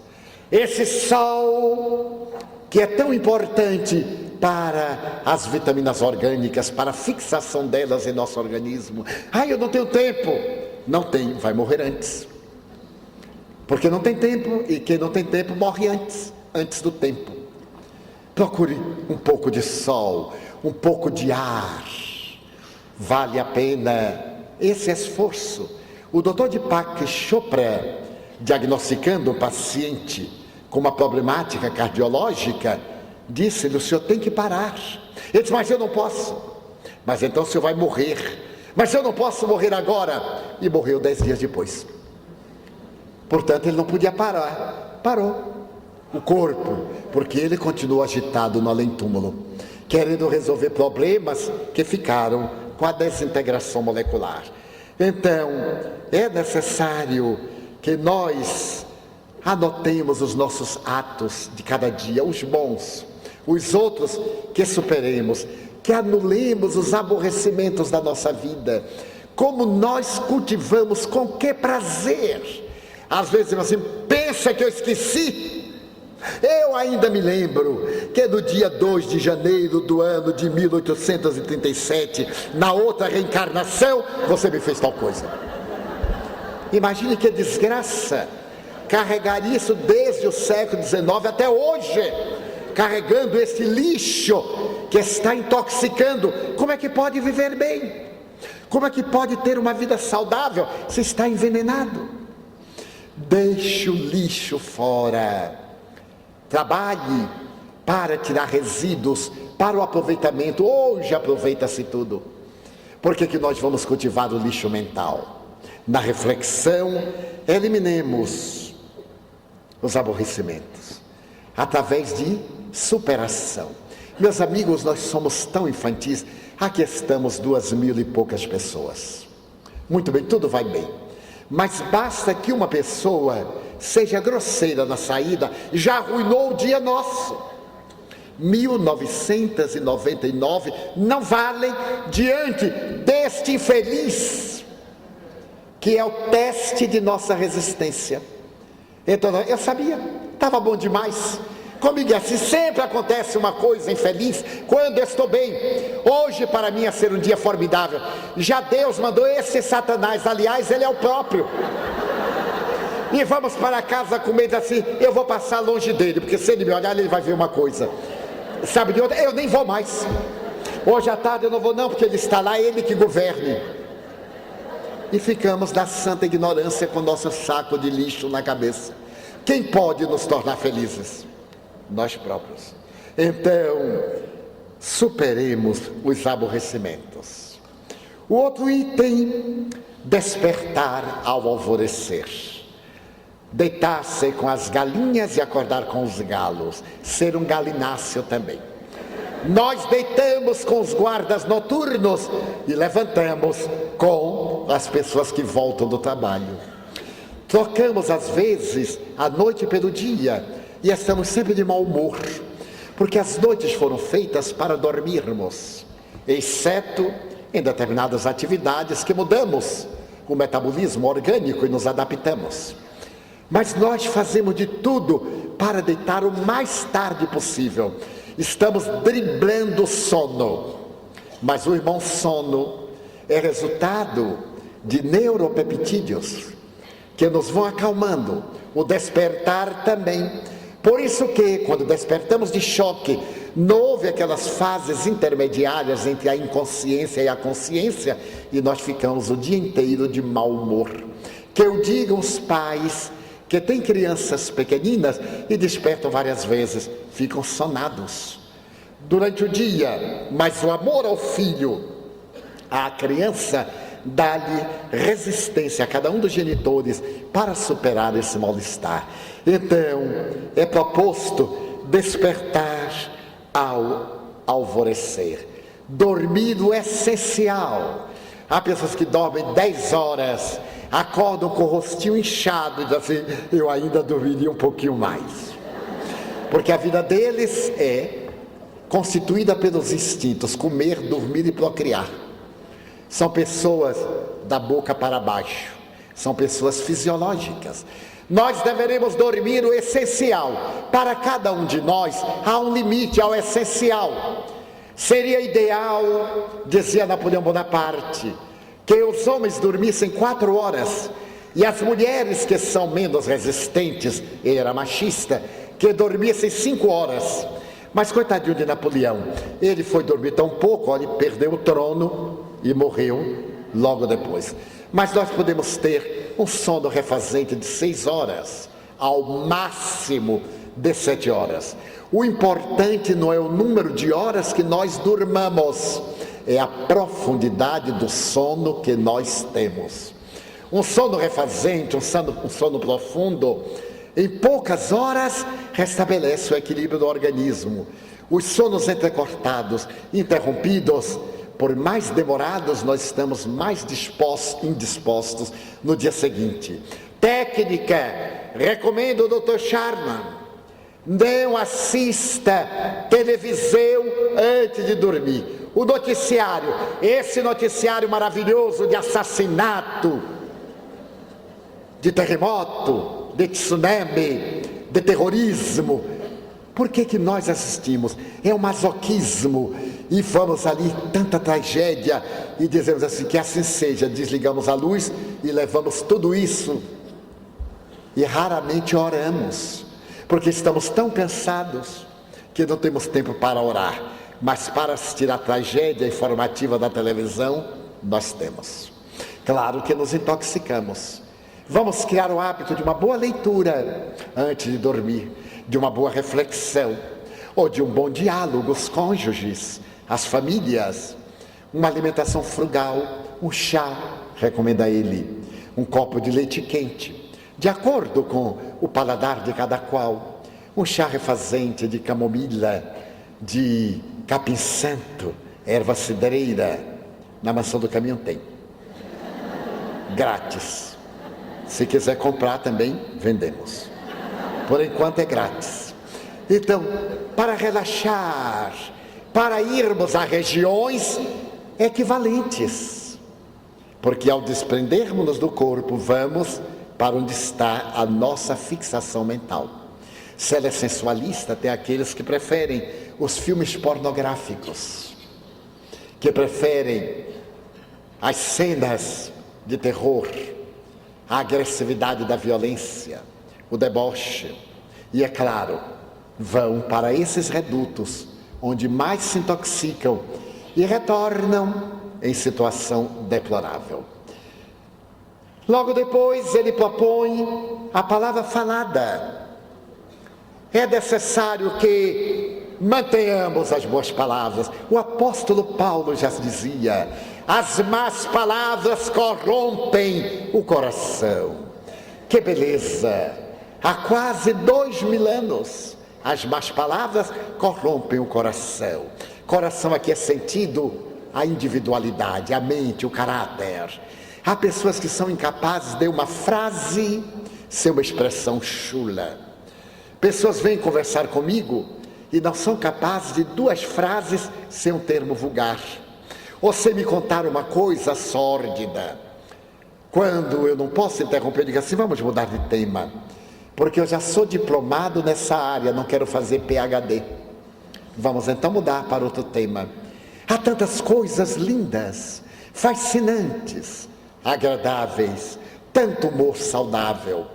Esse sol que é tão importante para as vitaminas orgânicas, para a fixação delas em nosso organismo. Eu não tenho tempo. Não tem, vai morrer antes. Porque não tem tempo, e quem não tem tempo morre antes do tempo. Procure um pouco de sol, um pouco de ar. Vale a pena esse esforço. O Dr. Deepak Chopra, diagnosticando um paciente com uma problemática cardiológica, disse-lhe: o senhor tem que parar. Ele disse: mas eu não posso. Mas então o senhor vai morrer. Mas eu não posso morrer agora. E morreu 10 dias depois. Portanto, ele não podia parar. Parou o corpo, porque ele continuou agitado no além-túmulo, querendo resolver problemas que ficaram com a desintegração molecular. Então, é necessário que nós anotemos os nossos atos de cada dia, os bons, os outros que superemos, que anulemos os aborrecimentos da nossa vida. Como nós cultivamos, com que prazer. Às vezes assim: pensa que eu esqueci. Eu ainda me lembro que no dia 2 de janeiro do ano de 1837, na outra reencarnação, você me fez tal coisa. Imagine que desgraça carregar isso desde o século XIX até hoje, carregando esse lixo que está intoxicando. Como é que pode viver bem? Como é que pode ter uma vida saudável se está envenenado? Deixe o lixo fora. Trabalhe para tirar resíduos, para o aproveitamento. Hoje aproveita-se tudo. Por que nós vamos cultivar o lixo mental? Na reflexão, eliminemos os aborrecimentos, através de superação. Meus amigos, nós somos tão infantis. Aqui estamos 2.000 e poucas pessoas. Muito bem, tudo vai bem. Mas basta que uma pessoa seja grosseira na saída, já arruinou o dia nosso. 1999 não valem diante deste infeliz, que é o teste de nossa resistência. Então, eu sabia, estava bom demais. Comigo assim, sempre acontece uma coisa infeliz quando eu estou bem. Hoje para mim ia ser um dia formidável. Já Deus mandou esse Satanás, aliás, ele é o próprio. E vamos para casa com medo assim: eu vou passar longe dele, porque se ele me olhar, ele vai ver uma coisa. Sabe de outra? Eu nem vou mais. Hoje à tarde eu não vou não, porque ele está lá, ele que governe. E ficamos na santa ignorância com nosso saco de lixo na cabeça. Quem pode nos tornar felizes? Nós próprios. Então, superemos os aborrecimentos. O outro item: despertar ao alvorecer. Deitar-se com as galinhas e acordar com os galos. Ser um galináceo também. Nós deitamos com os guardas noturnos e levantamos com as pessoas que voltam do trabalho. Trocamos às vezes a noite pelo dia e estamos sempre de mau humor, porque as noites foram feitas para dormirmos, exceto em determinadas atividades que mudamos o metabolismo orgânico e nos adaptamos. Mas nós fazemos de tudo para deitar o mais tarde possível. Estamos driblando o sono. Mas o irmão sono é resultado de neuropeptídeos que nos vão acalmando. O despertar também. Por isso que, quando despertamos de choque, não houve aquelas fases intermediárias entre a inconsciência e a consciência, e nós ficamos o dia inteiro de mau humor. Que eu diga aos pais que têm crianças pequeninas e despertam várias vezes, ficam sonados durante o dia, mas o amor ao filho, à criança, dá-lhe resistência a cada um dos genitores para superar esse mal-estar. Então, é proposto despertar ao alvorecer. Dormir o essencial. Há pessoas que dormem 10 horas, acordam com o rostinho inchado e dizem assim, eu ainda dormiria um pouquinho mais. Porque a vida deles é constituída pelos instintos, comer, dormir e procriar. São pessoas da boca para baixo, são pessoas fisiológicas. Nós deveremos dormir o essencial. Para cada um de nós há um limite ao essencial. Seria ideal, dizia Napoleão Bonaparte, que os homens dormissem 4 horas e as mulheres que são menos resistentes, ele era machista, que dormissem 5 horas. Mas coitadinho de Napoleão, ele foi dormir tão pouco, olha, perdeu o trono e morreu logo depois. Mas nós podemos ter um sono refazente de 6 horas, ao máximo de 7 horas. O importante não é o número de horas que nós dormamos, é a profundidade do sono que nós temos. Um sono refazente, um sono profundo, em poucas horas restabelece o equilíbrio do organismo. Os sonos entrecortados, interrompidos, por mais demorados, nós estamos mais indispostos no dia seguinte. Técnica, recomendo o Dr. Sharma. Não assista televisão antes de dormir. O noticiário, esse noticiário maravilhoso de assassinato, de terremoto, de tsunami, de terrorismo. Por que nós assistimos? É o masoquismo. E vamos ali, tanta tragédia, e dizemos assim, que assim seja. Desligamos a luz e levamos tudo isso. E raramente oramos, porque estamos tão cansados que não temos tempo para orar. Mas para assistir a tragédia informativa da televisão, nós temos. Claro que nos intoxicamos. Vamos criar o hábito de uma boa leitura antes de dormir, de uma boa reflexão, ou de um bom diálogo, os cônjuges, as famílias, uma alimentação frugal, um chá, recomenda ele, um copo de leite quente, de acordo com o paladar de cada qual, um chá refazente de camomila, de capim-santo, erva cidreira, na Mansão do Caminho tem, grátis. Se quiser comprar também, vendemos. Por enquanto é grátis. Então, para relaxar, para irmos a regiões equivalentes. Porque ao desprendermos-nos do corpo, vamos para onde está a nossa fixação mental. Se ela é sensualista, tem aqueles que preferem os filmes pornográficos, que preferem as cenas de terror, a agressividade da violência, o deboche. E é claro, vão para esses redutos, onde mais se intoxicam e retornam em situação deplorável. Logo depois ele propõe a palavra falada. É necessário que mantenhamos as boas palavras. O apóstolo Paulo já dizia, as más palavras corrompem o coração. Que beleza! Há quase 2000 anos, as más palavras corrompem o coração. Coração aqui é sentido a individualidade, a mente, o caráter. Há pessoas que são incapazes de uma frase ser uma expressão chula. Pessoas vêm conversar comigo e não são capazes de 2 frases sem um termo vulgar. Ou sem me contar uma coisa sórdida. Quando eu não posso interromper, eu digo assim, vamos mudar de tema. Porque eu já sou diplomado nessa área, não quero fazer PhD. Vamos então mudar para outro tema. Há tantas coisas lindas, fascinantes, agradáveis, tanto humor saudável.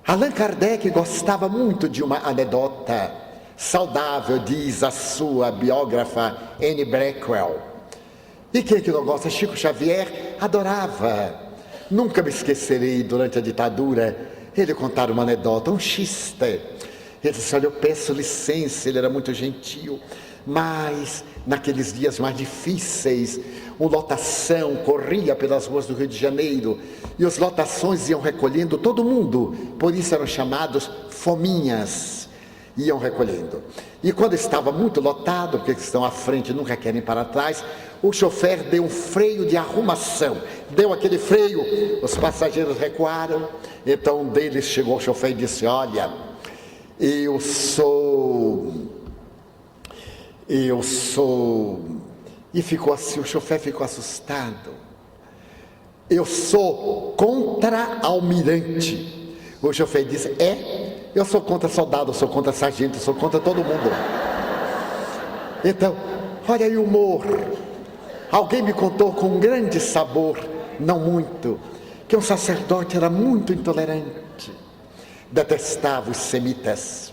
Allan Kardec gostava muito de uma anedota saudável, diz a sua biógrafa Anne Blackwell. E quem que não gosta? Chico Xavier adorava. Nunca me esquecerei, durante a ditadura, ele contar uma anedota, um xiste. Ele disse, olha, eu peço licença, ele era muito gentil, mas naqueles dias mais difíceis, uma lotação corria pelas ruas do Rio de Janeiro, e as lotações iam recolhendo todo mundo, por isso eram chamados fominhas, iam recolhendo. E quando estava muito lotado, porque estão à frente nunca querem para trás, o chofer deu um freio de arrumação, deu aquele freio, os passageiros recuaram, então um deles chegou ao chofer e disse, olha, eu sou, e ficou assim, o chofer ficou assustado, eu sou contra-almirante. O chofer disse, eu sou contra soldado, eu sou contra sargento, eu sou contra todo mundo. Então, olha aí o humor. Alguém me contou com um grande sabor, não muito, que um sacerdote era muito intolerante, detestava os semitas.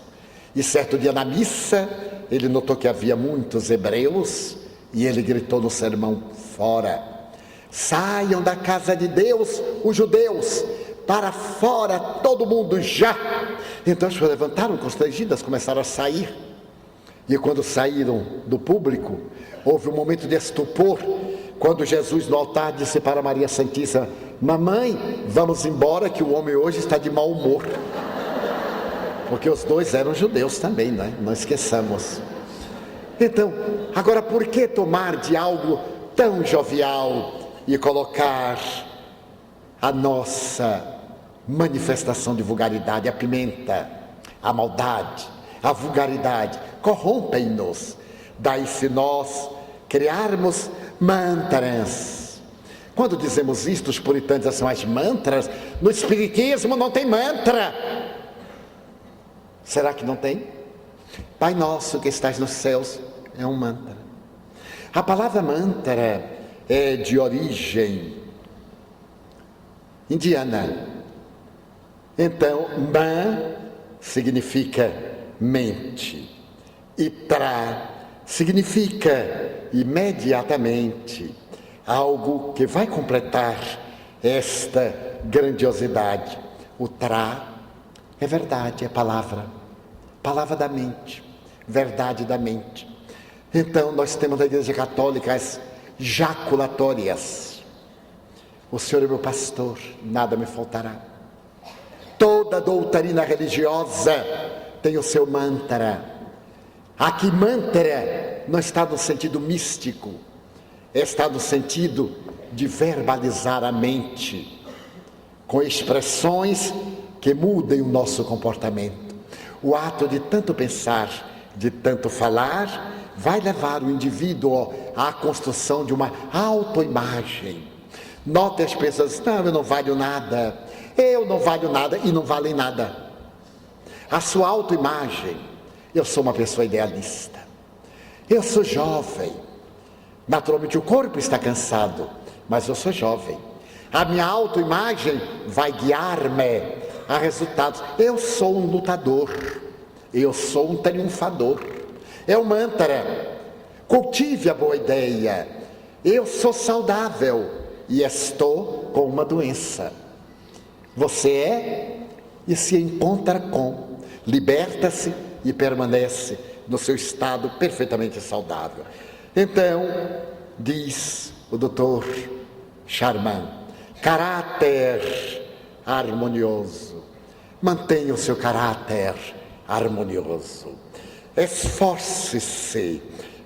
E certo dia na missa, ele notou que havia muitos hebreus e ele gritou no sermão, fora, saiam da casa de Deus os judeus, para fora todo mundo já. Então as pessoas levantaram constrangidas, começaram a sair. E quando saíram do público, houve um momento de estupor, quando Jesus no altar disse para Maria Santíssima, mamãe, vamos embora que o homem hoje está de mau humor. Porque os dois eram judeus também, né? Não esqueçamos. Então, agora por que tomar de algo tão jovial e colocar a nossa manifestação de vulgaridade, a pimenta, a maldade, a vulgaridade, corrompem-nos. Daí se nós criarmos mantras. Quando dizemos isto, os puritanos dizem, as mantras, no espiritismo não tem mantra. Será que não tem? Pai nosso que estás nos céus, é um mantra. A palavra mantra é de origem indiana. Então, man significa mente e tra significa imediatamente algo que vai completar esta grandiosidade. O tra é verdade, é palavra da mente, verdade da mente. Então nós temos na Igreja Católica as jaculatórias. O Senhor é meu pastor, nada me faltará. Toda doutrina religiosa tem o seu mantra. Aqui mantra não está no sentido místico, está no sentido de verbalizar a mente, com expressões que mudem o nosso comportamento. O ato de tanto pensar, de tanto falar, vai levar o indivíduo à construção de uma autoimagem. Note as pessoas, não, eu não valho nada, eu não valho nada e não valem nada. A sua autoimagem, eu sou uma pessoa idealista, eu sou jovem, naturalmente o corpo está cansado, mas eu sou jovem. A minha autoimagem vai guiar-me a resultados. Eu sou um lutador, eu sou um triunfador. É um mantra. Cultive a boa ideia. Eu sou saudável e estou com uma doença. Você é e se encontra com. Liberta-se e permanece no seu estado perfeitamente saudável. Então, diz o doutor Charman, caráter harmonioso. Mantenha o seu caráter harmonioso. Esforce-se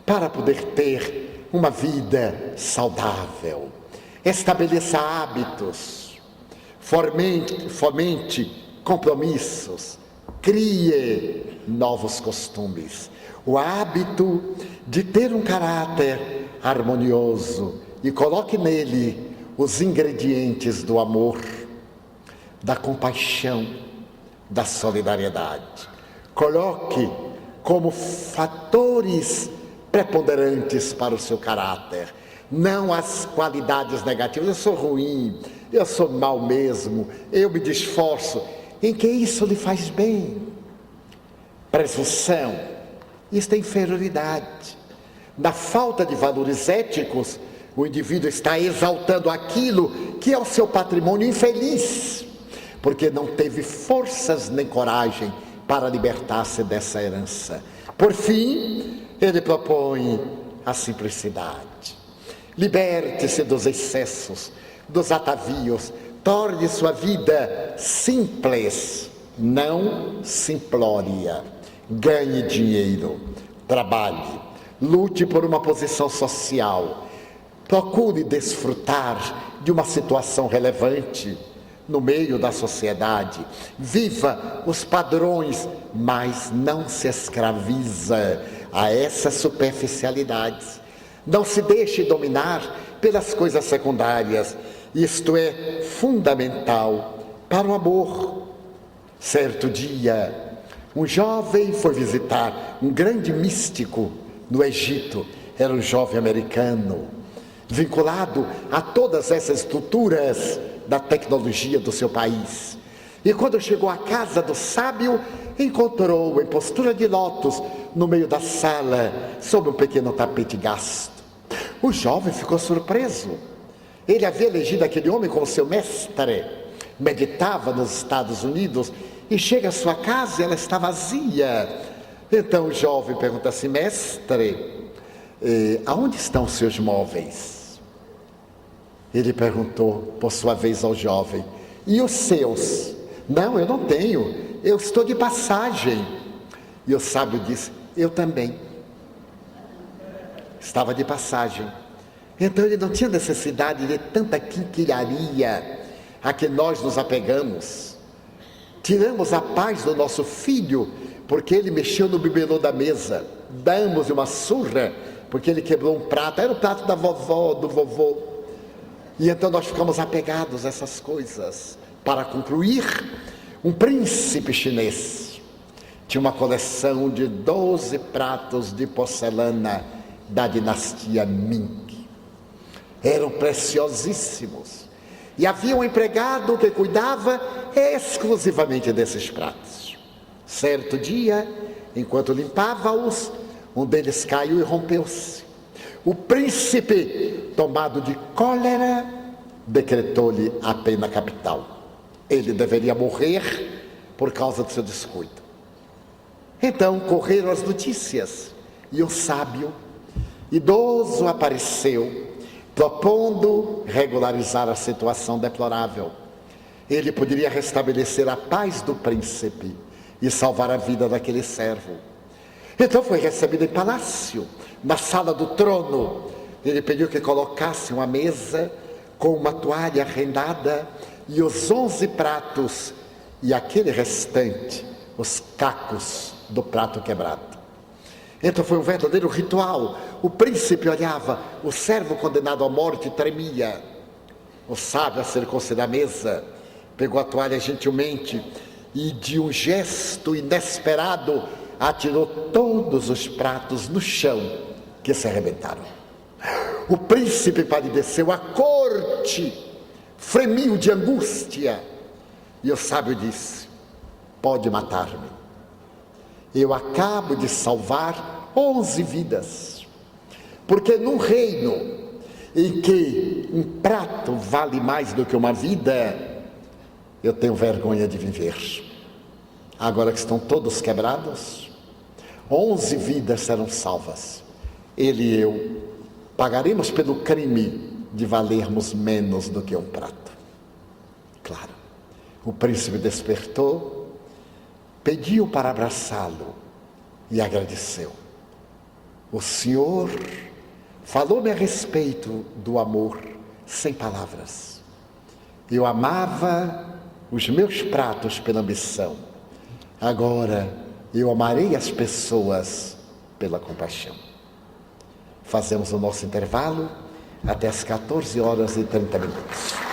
para poder ter uma vida saudável. Estabeleça hábitos. fomente compromissos, crie novos costumes. O hábito de ter um caráter harmonioso e coloque nele os ingredientes do amor, da compaixão, da solidariedade. Coloque como fatores preponderantes para o seu caráter, não as qualidades negativas. Eu sou ruim, eu sou mau mesmo, eu me esforço. Em que isso lhe faz bem? Presunção, isto é inferioridade. Na falta de valores éticos, o indivíduo está exaltando aquilo que é o seu patrimônio infeliz, porque não teve forças nem coragem para libertar-se dessa herança. Por fim, ele propõe a simplicidade. Liberte-se dos excessos, dos atavios, torne sua vida simples, não simplória. Ganhe dinheiro, trabalhe, lute por uma posição social, procure desfrutar de uma situação relevante no meio da sociedade, viva os padrões, mas não se escraviza a essas superficialidades. Não se deixe dominar pelas coisas secundárias. Isto é fundamental para o amor. Certo dia, um jovem foi visitar um grande místico no Egito. Era um jovem americano, vinculado a todas essas estruturas da tecnologia do seu país. E quando chegou à casa do sábio, encontrou em postura de lótus no meio da sala, sob um pequeno tapete gasto. O jovem ficou surpreso. Ele havia elegido aquele homem como seu mestre, meditava nos Estados Unidos e chega à sua casa e ela está vazia. Então o jovem pergunta assim: mestre, aonde estão os seus móveis? Ele perguntou, por sua vez, ao jovem: e os seus? Não, eu não tenho, eu estou de passagem. E o sábio disse: eu também. Estava de passagem. Então ele não tinha necessidade de tanta quinquilharia a que nós nos apegamos. Tiramos a paz do nosso filho porque ele mexeu no bibelô da mesa. Damos uma surra porque ele quebrou um prato. Era o prato da vovó, do vovô. E então nós ficamos apegados a essas coisas. Para concluir, um príncipe chinês tinha uma coleção de 12 pratos de porcelana da dinastia Ming. Eram preciosíssimos. E havia um empregado que cuidava exclusivamente desses pratos. Certo dia, enquanto limpava-os, um deles caiu e rompeu-se. O príncipe, tomado de cólera, decretou-lhe a pena capital. Ele deveria morrer por causa do seu descuido. Então correram as notícias e o sábio, idoso, apareceu, propondo regularizar a situação deplorável. Ele poderia restabelecer a paz do príncipe e salvar a vida daquele servo. Então foi recebido em palácio, na sala do trono. Ele pediu que colocasse uma mesa com uma toalha rendada e os 11 pratos e aquele restante, os cacos do prato quebrado. Então foi um verdadeiro ritual. O príncipe olhava, o servo condenado à morte tremia. O sábio acercou-se da mesa, pegou a toalha gentilmente e, de um gesto inesperado, atirou todos os pratos no chão, que se arrebentaram. O príncipe palideceu, a corte fremiu de angústia. E o sábio disse: pode matar-me. Eu acabo de salvar 11 vidas. Porque num reino em que um prato vale mais do que uma vida, eu tenho vergonha de viver. Agora que estão todos quebrados, 11 vidas serão salvas. Ele e eu pagaremos pelo crime de valermos menos do que um prato. Claro, o príncipe despertou, pediu para abraçá-lo e agradeceu. O Senhor falou-me a respeito do amor sem palavras. Eu amava os meus pratos pela ambição. Agora eu amarei as pessoas pela compaixão. Fazemos o nosso intervalo até as 14 horas e 30 minutos.